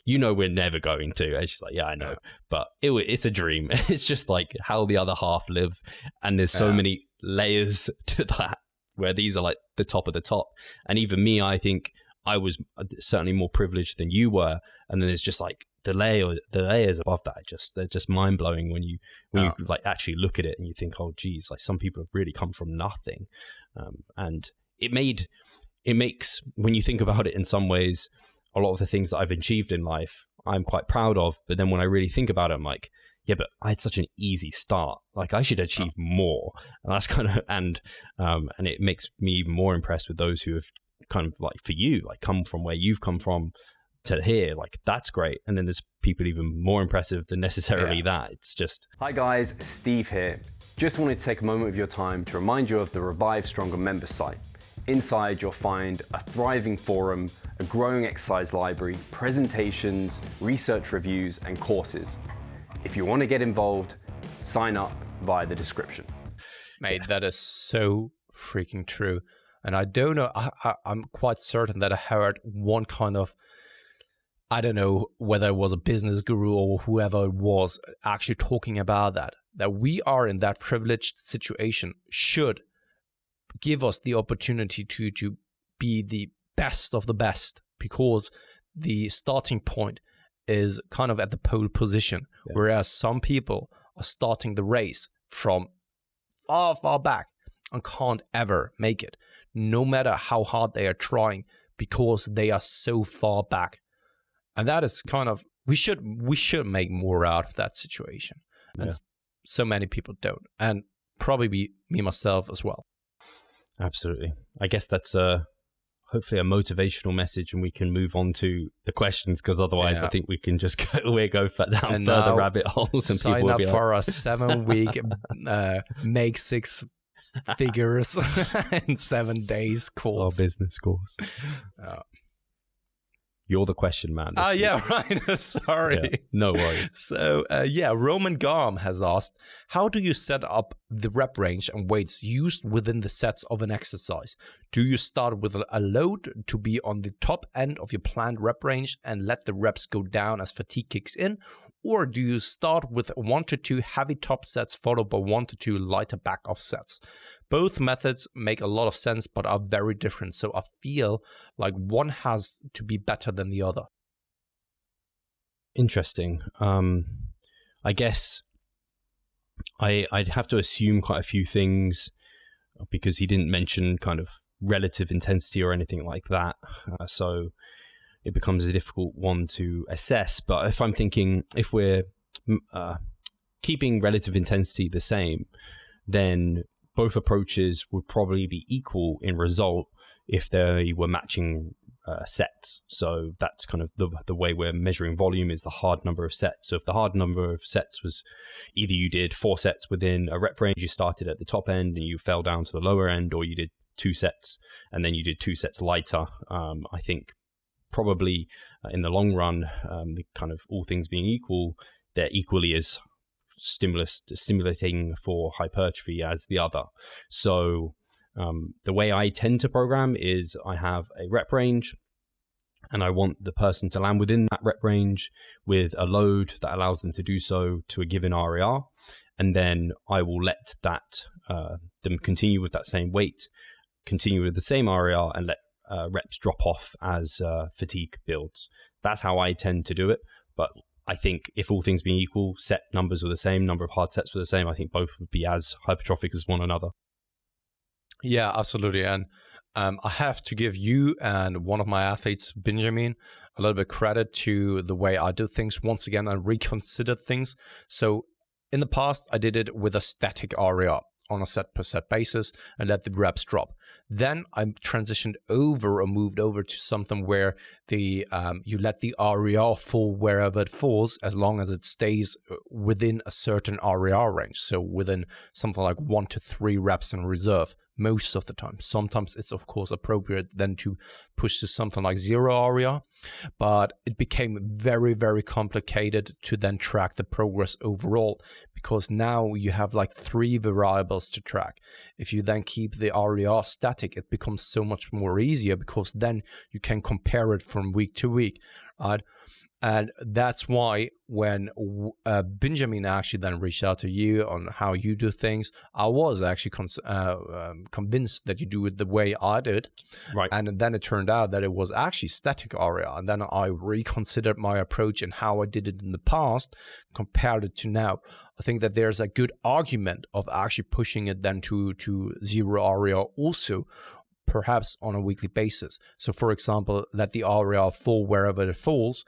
you know, we're never going to. And she's like, yeah, I know, but it's a dream. It's just like how the other half live. And there's so many layers to that, where these are like the top of the top. And even me, I think I was certainly more privileged than you were. And then there's just like the layers above that. They're just mind blowing when you like actually look at it and you think, oh geez, like some people have really come from nothing. And it makes, when you think about it in some ways, a lot of the things that I've achieved in life, I'm quite proud of. But then when I really think about it, I'm like, yeah, but I had such an easy start. Like I should achieve more. And that's kind of, and it makes me even more impressed with those who have kind of like for you, like come from where you've come from to here. Like that's great. And then there's people even more impressive than necessarily that. It's just. Hi guys, Steve here. Just wanted to take a moment of your time to remind you of the Revive Stronger member site. Inside, you'll find a thriving forum, a growing exercise library, presentations, research reviews, and courses. If you want to get involved, sign up via the description. Mate, that is so freaking true. And I don't know, I'm quite certain that I heard one kind of, I don't know whether it was a business guru or whoever it was actually talking about that we are in that privileged situation should give us the opportunity to be the best of the best, because the starting point is kind of at the pole position, whereas some people are starting the race from far, far back and can't ever make it, no matter how hard they are trying, because they are so far back. And that is kind of, we should make more out of that situation. And so many people don't. And probably me myself as well. Absolutely. I guess that's hopefully a motivational message, and we can move on to the questions, because otherwise I think we can just go down further rabbit holes. And sign up for a 7-week make 6 figures in 7 days course. Our business course. You're the question man. Yeah, right. Sorry. Yeah, no worries. So, Roman Garm has asked, how do you set up the rep range and weights used within the sets of an exercise? Do you start with a load to be on the top end of your planned rep range and let the reps go down as fatigue kicks in? Or do you start with 1 to 2 heavy top sets followed by 1 to 2 lighter back off sets? Both methods make a lot of sense but are very different, so I feel like one has to be better than the other. Interesting. I guess I'd have to assume quite a few things, because he didn't mention kind of relative intensity or anything like that. So it becomes a difficult one to assess. But if I'm thinking, if we're keeping relative intensity the same, then both approaches would probably be equal in result if they were matching sets. So that's kind of the way we're measuring volume, is the hard number of sets. So if the hard number of sets was either you did 4 sets within a rep range, you started at the top end and you fell down to the lower end, or you did 2 sets and then you did 2 sets lighter, I think probably in the long run, the kind of all things being equal, they're equally as stimulating for hypertrophy as the other. So the way I tend to program is I have a rep range and I want the person to land within that rep range with a load that allows them to do so to a given RER. And then I will let that them continue with that same weight, continue with the same RER, and let reps drop off as fatigue builds. That's how I tend to do it. But I think if all things being equal, set numbers were the same, number of hard sets were the same, I think both would be as hypertrophic as one another. Yeah, absolutely. And I have to give you and one of my athletes, Benjamin, a little bit credit to the way I do things once again and reconsidered things. So in the past, I did it with a static RER on a set per set basis and let the reps drop. Then I transitioned over or moved over to something where the you let the RER fall wherever it falls, as long as it stays within a certain RER range. So within something like 1 to 3 reps in reserve most of the time. Sometimes it's of course appropriate then to push to something like 0 RER, but it became very, very complicated to then track the progress overall, because now you have like 3 variables to track. If you then keep the RER static, it becomes so much more easier, because then you can compare it from week to week, right? And that's why when Benjamin actually then reached out to you on how you do things, I was actually convinced that you do it the way I did. Right. And then it turned out that it was actually static RER. And then I reconsidered my approach and how I did it in the past, compared it to now. I think that there's a good argument of actually pushing it then to 0 RER also, perhaps on a weekly basis. So for example, let the RER fall wherever it falls,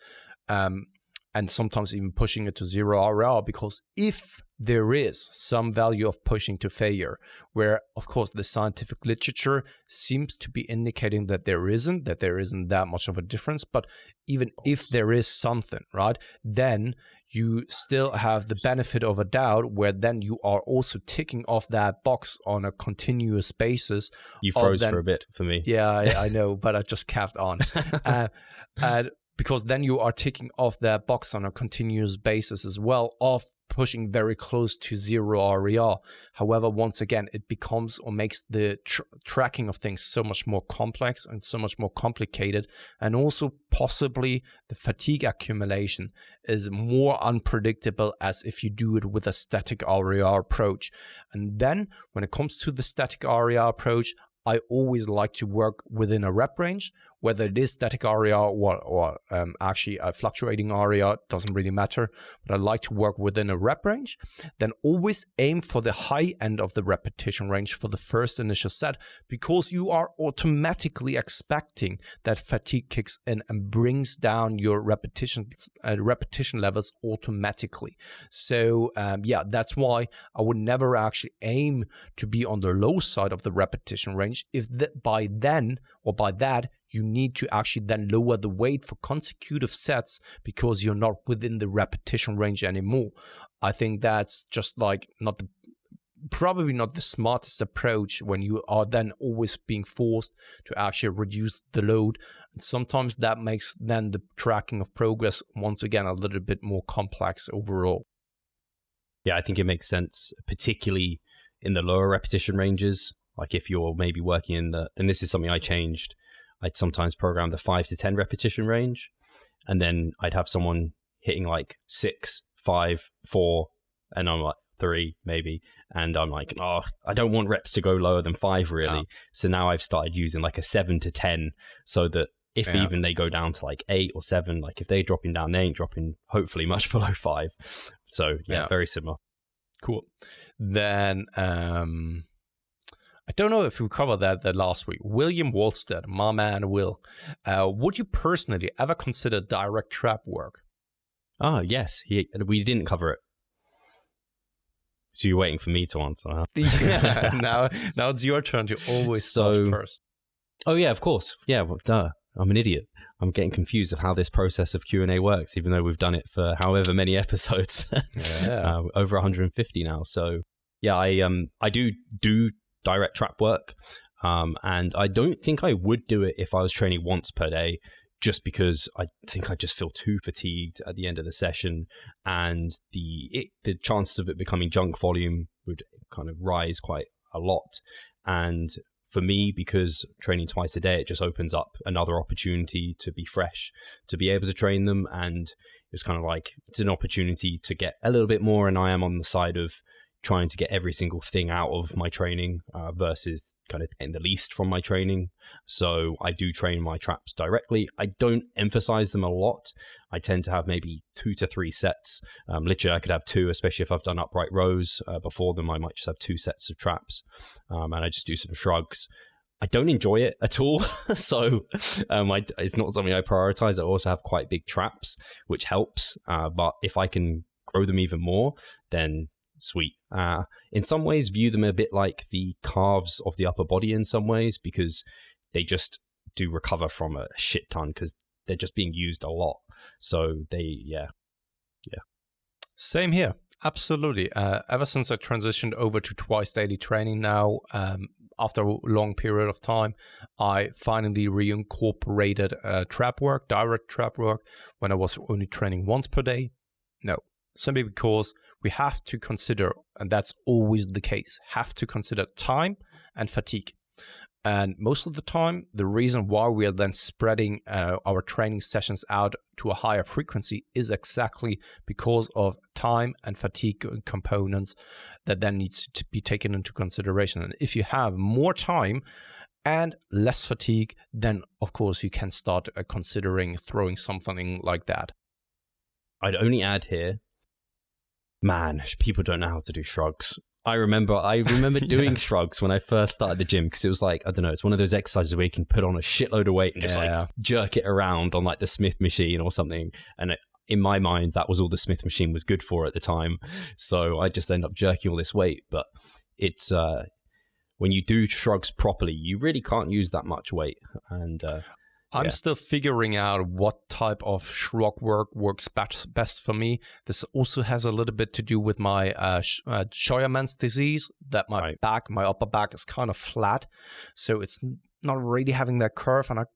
and sometimes even pushing it to 0 RR, because if there is some value of pushing to failure, where of course the scientific literature seems to be indicating that there isn't that much of a difference, but even if there is something, right, then you still have the benefit of a doubt, where then you are also ticking off that box on a continuous basis. You froze for a bit for me. Yeah, I know, but I just kept on. Because then you are ticking off that box on a continuous basis as well, of pushing very close to 0 RER. However, once again, it becomes or makes the tracking of things so much more complex and so much more complicated. And also possibly the fatigue accumulation is more unpredictable as if you do it with a static RER approach. And then when it comes to the static RER approach, I always like to work within a rep range, whether it is static RER or actually a fluctuating RER, doesn't really matter. But I like to work within a rep range. Then always aim for the high end of the repetition range for the first initial set, because you are automatically expecting that fatigue kicks in and brings down your repetition levels automatically. So yeah, that's why I would never actually aim to be on the low side of the repetition range. If by that you need to actually then lower the weight for consecutive sets because you're not within the repetition range anymore. I think that's just like probably not the smartest approach when you are then always being forced to actually reduce the load. And sometimes that makes then the tracking of progress once again a little bit more complex overall. Yeah, I think it makes sense, particularly in the lower repetition ranges. Like if you're maybe working in and this is something I changed, I'd sometimes program the 5 to 10 repetition range, and then I'd have someone hitting like 6, 5, 4, and I'm like 3 maybe, and I'm like, oh, I don't want reps to go lower than 5 really. Yeah. So now I've started using like a 7 to 10, so that if even they go down to like 8 or 7, like if they're dropping down, they ain't dropping hopefully much below 5. So yeah, very similar. Cool. Then I don't know if we covered that last week. William Wallstead, my man Will. Would you personally ever consider direct trap work? Oh, yes. We didn't cover it. So you're waiting for me to answer, huh? Yeah, now it's your turn to always start first. Oh, yeah, of course. Yeah, well, duh. I'm an idiot. I'm getting confused of how this process of Q&A works, even though we've done it for however many episodes. Yeah. Over 150 now. So, yeah, I do direct trap work, and I don't think I would do it if I was training once per day, just because I think I just feel too fatigued at the end of the session, and the chances of it becoming junk volume would kind of rise quite a lot. And for me, because training twice a day, it just opens up another opportunity to be fresh, to be able to train them, and it's kind of like it's an opportunity to get a little bit more, and I am on the side of trying to get every single thing out of my training versus kind of getting the least from my training. So I do train my traps directly. I don't emphasize them a lot. I tend to have maybe 2 to 3 sets. Literally, I could have 2, especially if I've done upright rows before them. I might just have 2 sets of traps, and I just do some shrugs. I don't enjoy it at all, so it's not something I prioritize. I also have quite big traps, which helps, but if I can grow them even more, then sweet. In some ways, view them a bit like the calves of the upper body in some ways, because they just do recover from a shit ton because they're just being used a lot. So yeah. Same here. Absolutely. Ever since I transitioned over to twice daily training now, after a long period of time, I finally reincorporated direct trap work, when I was only training once per day. No, simply because we have to consider, and that's always the case, have to consider time and fatigue. And most of the time, the reason why we are then spreading our training sessions out to a higher frequency is exactly because of time and fatigue components that then needs to be taken into consideration. And if you have more time and less fatigue, then of course you can start considering throwing something like that. I'd only add here, man, people don't know how to do shrugs. I remember doing shrugs when I first started the gym, because it was like, I don't know, it's one of those exercises where you can put on a shitload of weight and just like jerk it around on like the Smith machine or something. And in my mind, that was all the Smith machine was good for at the time. So I just end up jerking all this weight. But it's when you do shrugs properly, you really can't use that much weight. And I'm still figuring out what type of shrug work works best for me. This also has a little bit to do with my Scheuermann's disease, that my upper back is kind of flat. So it's not really having that curve. And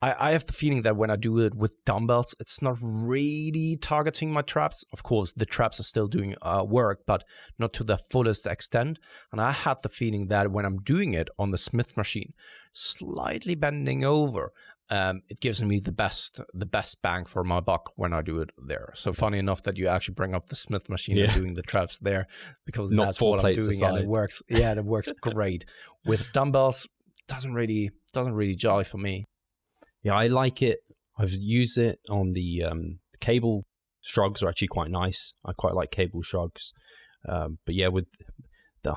I have the feeling that when I do it with dumbbells, it's not really targeting my traps. Of course, the traps are still doing work, but not to the fullest extent. And I had the feeling that when I'm doing it on the Smith machine, slightly bending over, it gives me the best bang for my buck when I do it there. So funny enough that you actually bring up the Smith machine and doing the traps there, because not that's 4 what I'm plates doing, aside. and it works. Yeah, it works great. With dumbbells, doesn't really jive for me. Yeah, I like it. I've used it on the cable shrugs are actually quite nice. I quite like cable shrugs. But yeah,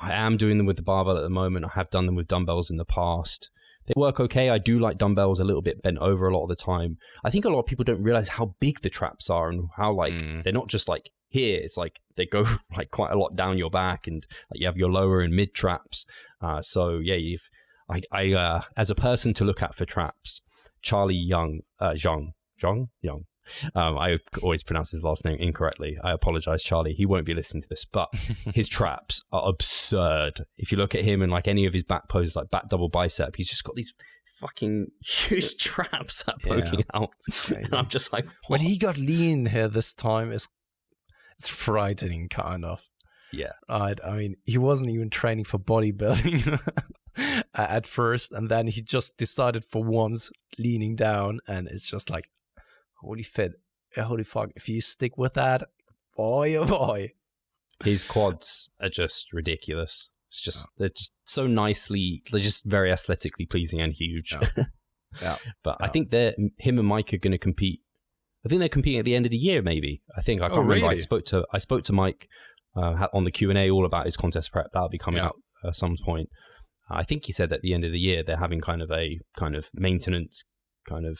I am doing them with the barbell at the moment. I have done them with dumbbells in the past. They work okay. I do like dumbbells a little bit bent over a lot of the time. I think a lot of people don't realize how big the traps are and how they're not just like here. It's like they go like quite a lot down your back, and like you have your lower and mid traps. So yeah, I as a person to look at for traps, Charlie Zhang. I always pronounce his last name incorrectly. I apologize, Charlie. He won't be listening to this, but his traps are absurd. If you look at him and like any of his back poses, like back double bicep, he's just got these fucking huge traps that are poking out. And I'm just like, what? When he got lean here this time, it's frightening, kind of. Yeah. I mean, he wasn't even training for bodybuilding at first, and then he just decided for once leaning down, and it's just like, holy fuck, if you stick with that, boy, oh boy. His quads are just ridiculous. It's just, they're just so nicely, they're just very aesthetically pleasing and huge. But I think him and Mike are going to compete. I think they're competing at the end of the year, maybe. I can't remember. Really? I spoke to Mike on the Q&A all about his contest prep. That'll be coming out at some point. I think he said at the end of the year they're having kind of a maintenance kind of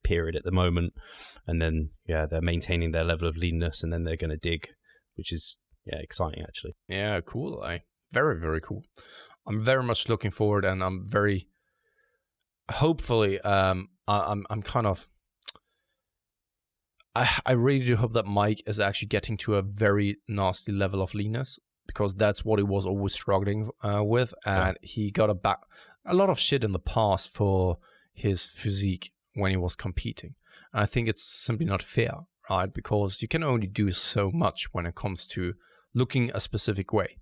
period at the moment, and then they're maintaining their level of leanness, and then they're going to dig, which is exciting actually. Yeah, cool. Very, very cool. I'm very much looking forward, and I'm very hopefully I'm kind of I really do hope that Mike is actually getting to a very nasty level of leanness, because that's what he was always struggling with, and he got a lot of shit in the past for his physique when he was competing. And I think it's simply not fair, right? Because you can only do so much when it comes to looking a specific way.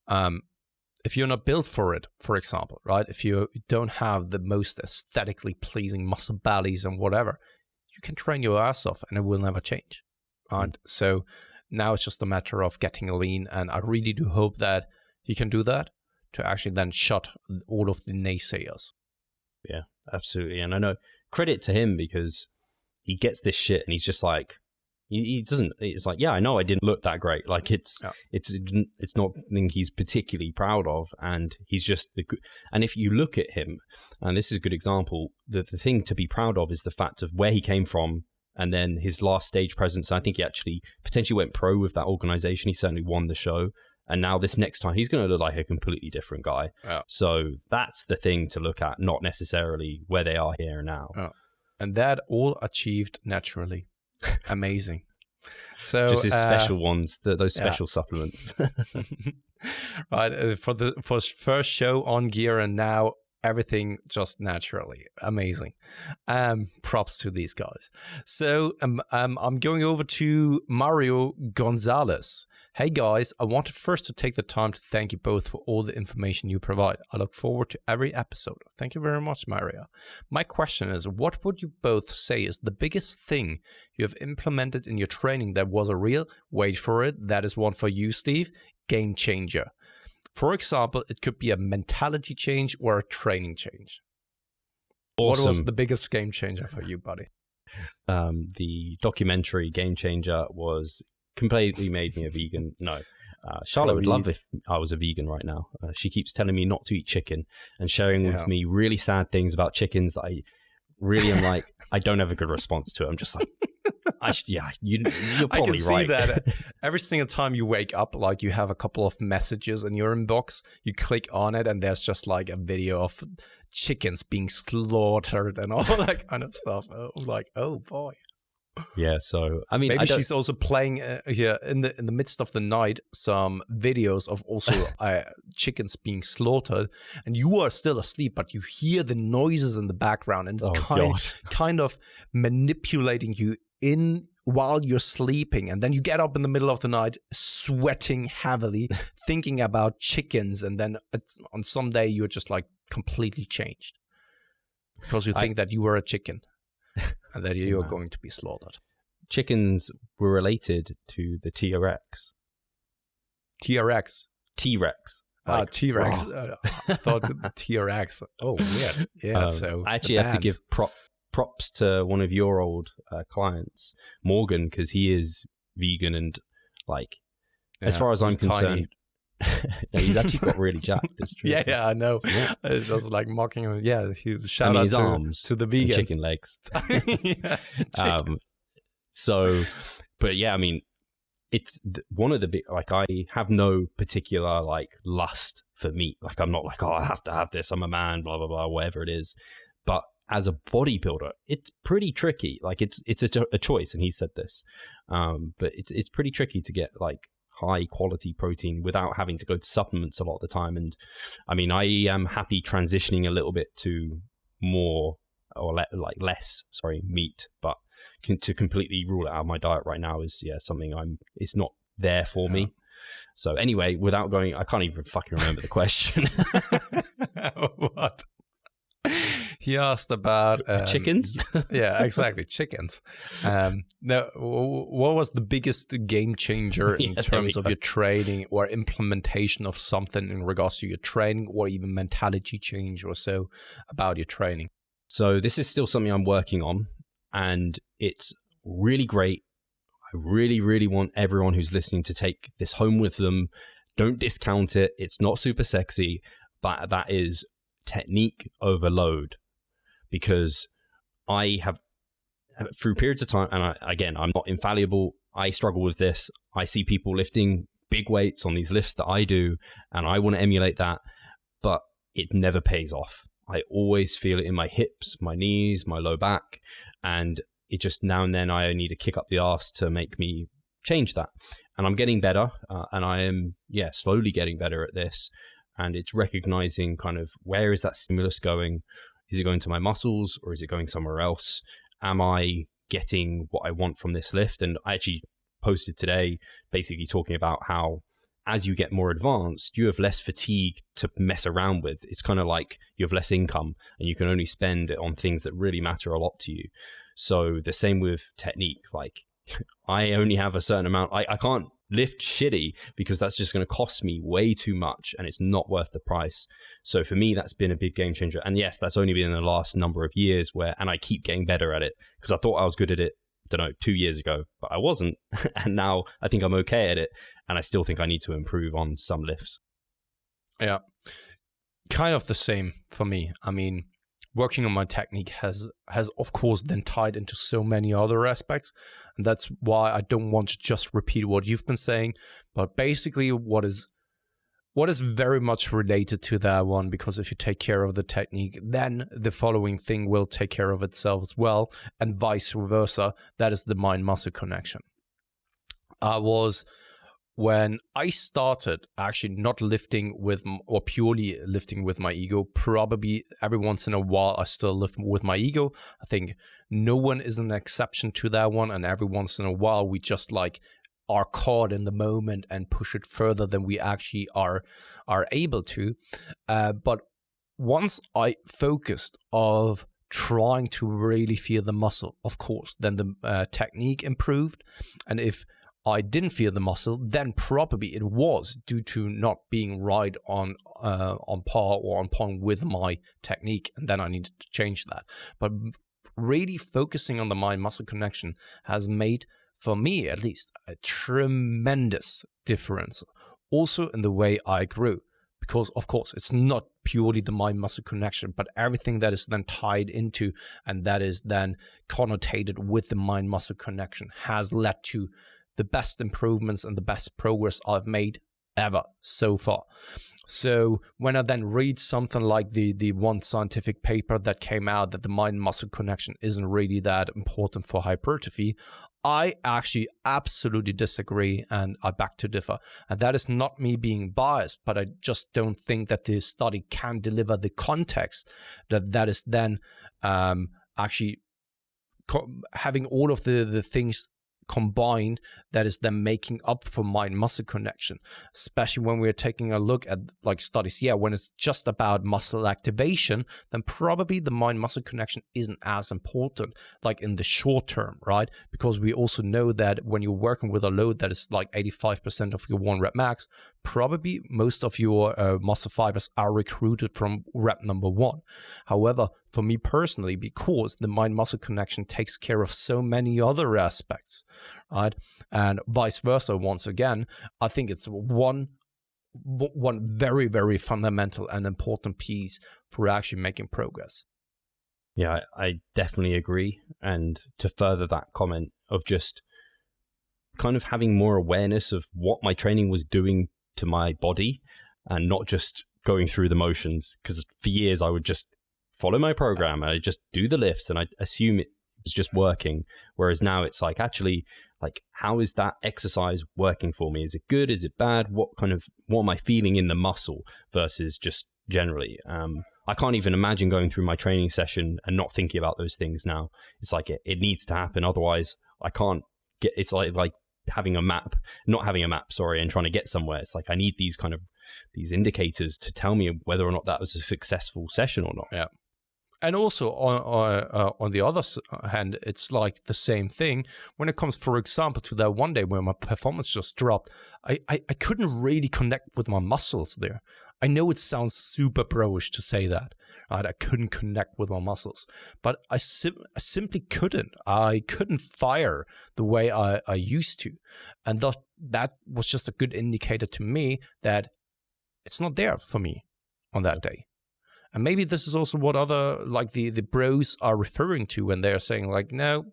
If you're not built for it, for example, right? If you don't have the most aesthetically pleasing muscle bellies and whatever, you can train your ass off and it will never change, right? So now it's just a matter of getting lean, and I really do hope that he can do that to actually then shut all of the naysayers. Yeah, absolutely. And I know, credit to him, because he gets this shit and he's just like, he doesn't, it's like, I know I didn't look that great. Like it's not something he's particularly proud of, and he's just and if you look at him, and this is a good example, the thing to be proud of is the fact of where he came from, and then his last stage presence. I think he actually potentially went pro with that organization. He certainly won the show. And now this next time, he's going to look like a completely different guy. Yeah. So that's the thing to look at, not necessarily where they are here and now. Yeah. And that all achieved naturally. Amazing. So just his special ones, those special supplements. Right. For first show on gear, and now everything just naturally. Amazing. Props to these guys. So I'm going over to Mario Gonzalez. Hey guys, I wanted first to take the time to thank you both for all the information you provide. I look forward to every episode. Thank you very much, Mario. My question is, what would you both say is the biggest thing you have implemented in your training that was a real, wait for it, that is one for you, Steve, game changer? For example, it could be a mentality change or a training change. Awesome. What was the biggest game changer for you, buddy? The documentary Game Changer was completely made me a vegan. No. Charlotte would love if I was a vegan right now. She keeps telling me not to eat chicken and sharing with me really sad things about chickens that I really am like, I don't have a good response to it. I'm just like, You're probably I can see right. that every single time you wake up, like you have a couple of messages in your inbox, you click on it and there's just like a video of chickens being slaughtered and all that kind of stuff. Like, oh boy. Yeah, so I mean, maybe she's also playing here in the midst of the night some videos of also chickens being slaughtered, and you are still asleep, but you hear the noises in the background, and it's kind of manipulating you in while you're sleeping, and then you get up in the middle of the night, sweating heavily, thinking about chickens, and then on some day you're just like completely changed because you think that you were a chicken. And that you are going to be slaughtered. Chickens were related to the T-Rex. T-Rex. T-Rex. T-Rex. I thought the T-Rex. Oh, weird. Yeah, so I actually have to give props to one of your old clients, Morgan, because he is vegan and like, as far as I'm concerned, he's actually got really jacked. I know. Yeah. It's just like mocking him. Yeah, shout out his arms to the vegan. Chicken legs. So, but yeah, I mean, it's one of the big, like, I have no particular like lust for meat. Like, I'm not like, oh, I have to have this, I'm a man, blah, blah, blah, whatever it is. But as a bodybuilder, it's pretty tricky. Like, it's a choice, and he said this. But it's pretty tricky to get like high quality protein without having to go to supplements a lot of the time. And I mean, I am happy transitioning a little bit to more or less meat, but to completely rule it out of my diet right now is something it's not there for me. So anyway, without going, I can't even fucking remember the question. What? He asked about chickens. Yeah, exactly, chickens. Now, what was the biggest game changer in terms of your training or implementation of something in regards to your training, or even mentality change or so about your training? So this is still something I'm working on, and it's really great. I really, really want everyone who's listening to take this home with them. Don't discount it. It's not super sexy, but that is technique overload. Because I have, through periods of time, and I'm not infallible, I struggle with this. I see people lifting big weights on these lifts that I do, and I want to emulate that, but it never pays off. I always feel it in my hips, my knees, my low back, and it just now and then I need to kick up the arse to make me change that. And I'm getting better, and I am, slowly getting better at this. And it's recognizing kind of, where is that stimulus going? Is it going to my muscles, or is it going somewhere else? Am I getting what I want from this lift? And I actually posted today basically talking about how as you get more advanced, you have less fatigue to mess around with. It's kind of like you have less income and you can only spend it on things that really matter a lot to you. So the same with technique. Like, I only have a certain amount. I can't lift shitty because that's just going to cost me way too much and it's not worth the price. So for me, that's been a big game changer. And yes, that's only been in the last number of years and I keep getting better at it, because I thought I was good at it, 2 years ago, but I wasn't. And now I think I'm okay at it. And I still think I need to improve on some lifts. Yeah. Kind of the same for me. I mean, working on my technique has of course then tied into so many other aspects, and that's why I don't want to just repeat what you've been saying, but basically what is very much related to that one, because if you take care of the technique, then the following thing will take care of itself as well, and vice versa. That is the mind-muscle connection. When I started actually not lifting with, or purely lifting with my ego, probably every once in a while I still lift with my ego. I think no one is an exception to that one. And every once in a while we just like are caught in the moment and push it further than we actually are able to. But once I focused of trying to really feel the muscle, of course, then the technique improved. And if I didn't feel the muscle, then probably it was due to not being right on par or on point with my technique, and then I needed to change that. But really focusing on the mind-muscle connection has made, for me at least, a tremendous difference. Also in the way I grew, because of course it's not purely the mind-muscle connection, but everything that is then tied into and that is then connotated with the mind-muscle connection has led to the best improvements and the best progress I've made ever so far. So when I then read something like the one scientific paper that came out that the mind-muscle connection isn't really that important for hypertrophy, I actually absolutely disagree, and I beg to differ. And that is not me being biased, but I just don't think that the study can deliver the context that is then actually having all of the things combined that is then making up for mind-muscle connection, especially when we're taking a look at like studies. Yeah, when it's just about muscle activation, then probably the mind-muscle connection isn't as important like in the short term, right? Because we also know that when you're working with a load that is like 85% of your 1 rep max, probably most of your muscle fibers are recruited from rep number 1. However, for me personally, because the mind-muscle connection takes care of so many other aspects, right? And vice versa, once again, I think it's one very, very fundamental and important piece for actually making progress. Yeah, I definitely agree. And to further that comment of just kind of having more awareness of what my training was doing to my body and not just going through the motions, because for years I would just follow my program and I just do the lifts and I assume it was just working. Whereas now it's like, actually, like, how is that exercise working for me? Is it good? Is it bad? What am I feeling in the muscle versus just generally? I can't even imagine going through my training session and not thinking about those things now. It's like it needs to happen. Otherwise I can't get, it's like having a map, not having a map, sorry, and trying to get somewhere. It's like I need these indicators to tell me whether or not that was a successful session or not. Yeah. And also on the other hand, it's like the same thing when it comes, for example, to that one day where my performance just dropped. I couldn't really connect with my muscles there. I know it sounds super bro-ish to say that, right? I couldn't connect with my muscles, but I simply couldn't. I couldn't fire the way I used to. And thus, that was just a good indicator to me that it's not there for me on that day. And maybe this is also what other, like the bros are referring to when they're saying like, no,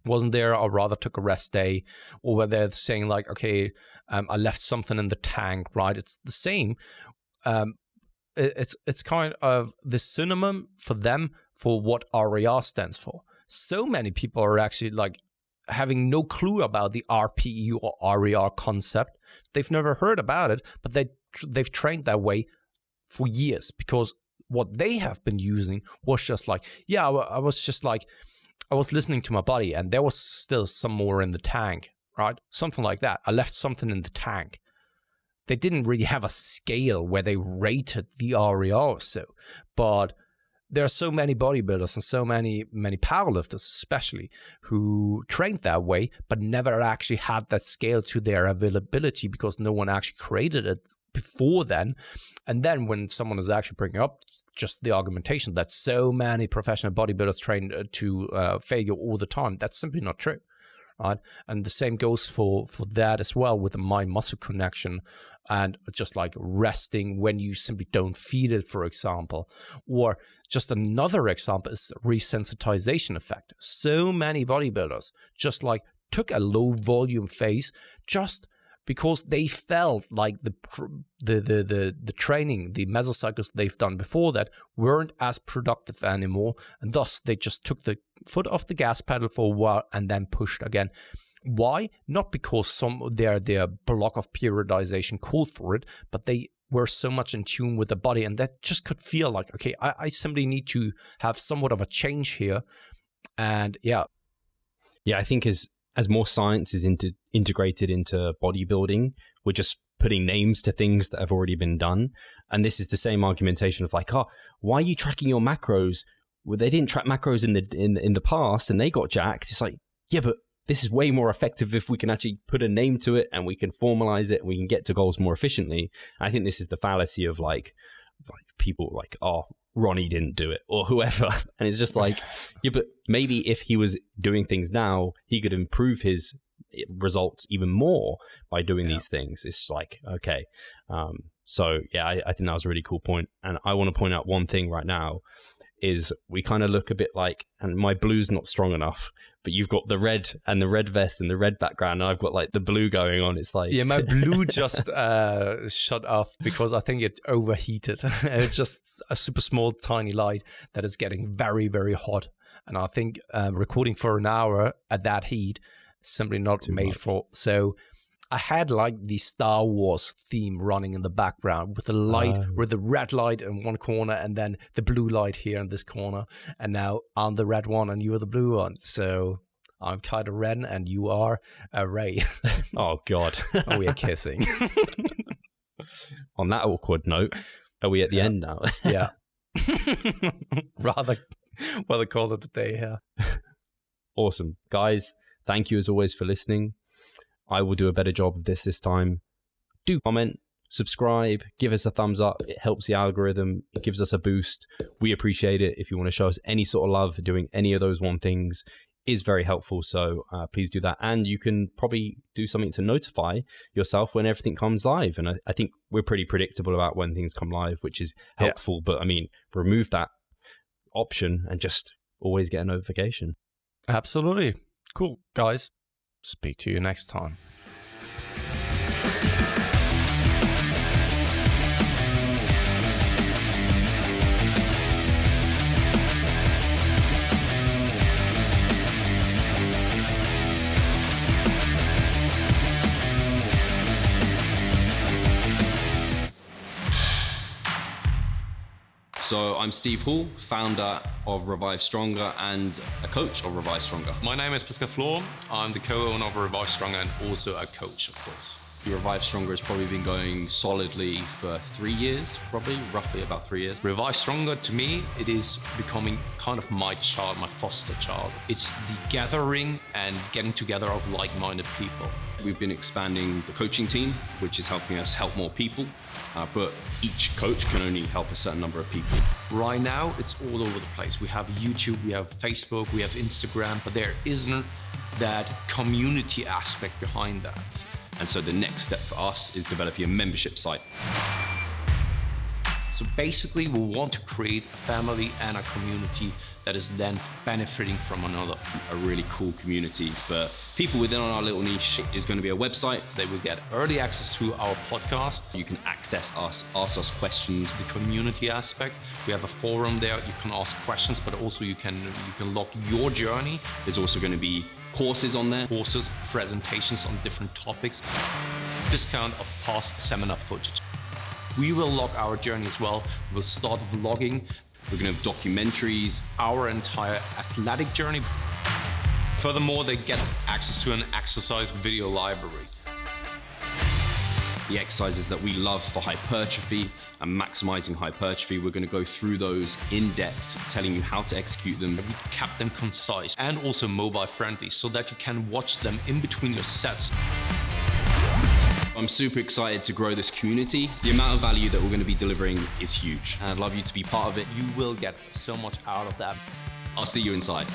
wasn't there, I rather took a rest day. Or when they're saying like, okay, I left something in the tank, right? It's the same. It's kind of the synonym for them for what RER stands for. So many people are actually like having no clue about the RPE or RER concept. They've never heard about it, but they've trained that way for years because what they have been using was just like, yeah, I was listening to my body and there was still some more in the tank, right? Something like that. I left something in the tank. They didn't really have a scale where they rated the RER or so, but there are so many bodybuilders and so many powerlifters especially who trained that way, but never actually had that scale to their availability because no one actually created it before then. And then when someone is actually bringing up just the argumentation that so many professional bodybuilders train to failure all the time, that's simply not true, right? And the same goes for that as well with the mind-muscle connection and just like resting when you simply don't feel it, for example. Or just another example is resensitization effect. So many bodybuilders just like took a low volume phase just because they felt like the training, the mesocycles they've done before that weren't as productive anymore, and thus they just took the foot off the gas pedal for a while and then pushed again. Why? Not because their block of periodization called for it, but they were so much in tune with the body, and that just could feel like, okay, I simply need to have somewhat of a change here, and yeah, I think as more science is integrated into bodybuilding, we're just putting names to things that have already been done. And this is the same argumentation of like, oh, why are you tracking your macros? Well, they didn't track macros in the past and they got jacked. It's like, yeah, but this is way more effective if we can actually put a name to it and we can formalize it and we can get to goals more efficiently. I think this is the fallacy of like people like, oh, Ronnie didn't do it or whoever. And it's just like, yeah, but maybe if he was doing things now, he could improve his results even more by doing these things. It's like, okay. So yeah, I think that was a really cool point. And I want to point out one thing right now is we kind of look a bit like, and my blue's not strong enough, but you've got the red and the red vest and the red background, and I've got like the blue going on. It's like, yeah, my blue just shut off because I think it overheated. It's just a super small, tiny light that is getting very, very hot. And I think recording for an hour at that heat is simply not Too made much. for. So I had like the Star Wars theme running in the background with the light, with the red light in one corner and then the blue light here in this corner. And now I'm the red one and you're the blue one. So I'm Kylo Ren and you are Rey. oh God. And we are kissing. On that awkward note, are we at the end now? Yeah. Rather call it a day here. Awesome. Guys, thank you as always for listening. I will do a better job of this time. Do comment, subscribe, give us a thumbs up. It helps the algorithm. It gives us a boost. We appreciate it. If you want to show us any sort of love, doing any of those one things is very helpful. So please do that. And you can probably do something to notify yourself when everything comes live. And I think we're pretty predictable about when things come live, which is helpful. Yeah. But I mean, remove that option and just always get a notification. Absolutely. Cool, guys. Speak to you next time. So I'm Steve Hall, founder of Revive Stronger and a coach of Revive Stronger. My name is Pascal Flor. I'm the co-owner of Revive Stronger and also a coach, of course. Revive Stronger has probably been going solidly for 3 years, roughly about 3 years. Revive Stronger, to me, it is becoming kind of my child, my foster child. It's the gathering and getting together of like-minded people. We've been expanding the coaching team, which is helping us help more people, but each coach can only help a certain number of people. Right now, it's all over the place. We have YouTube, we have Facebook, we have Instagram, but there isn't that community aspect behind that. And so the next step for us is developing a membership site. So basically, we want to create a family and a community that is then benefiting from another. A really cool community for people within our little niche is going to be a website. They will get early access to our podcast. You can access us, ask us questions. The community aspect, we have a forum there. You can ask questions, but also you can log your journey. There's also going to be courses on there. Courses, presentations on different topics. Discount of past seminar footage. We will log our journey as well. We'll start vlogging. We're going to have documentaries. Our entire athletic journey. Furthermore, they get access to an exercise video library. The exercises that we love for hypertrophy and maximizing hypertrophy, we're going to go through those in depth, telling you how to execute them. We kept them concise and also mobile friendly so that you can watch them in between your sets. I'm super excited to grow this community. The amount of value that we're going to be delivering is huge, and I'd love you to be part of it. You will get so much out of that. I'll see you inside.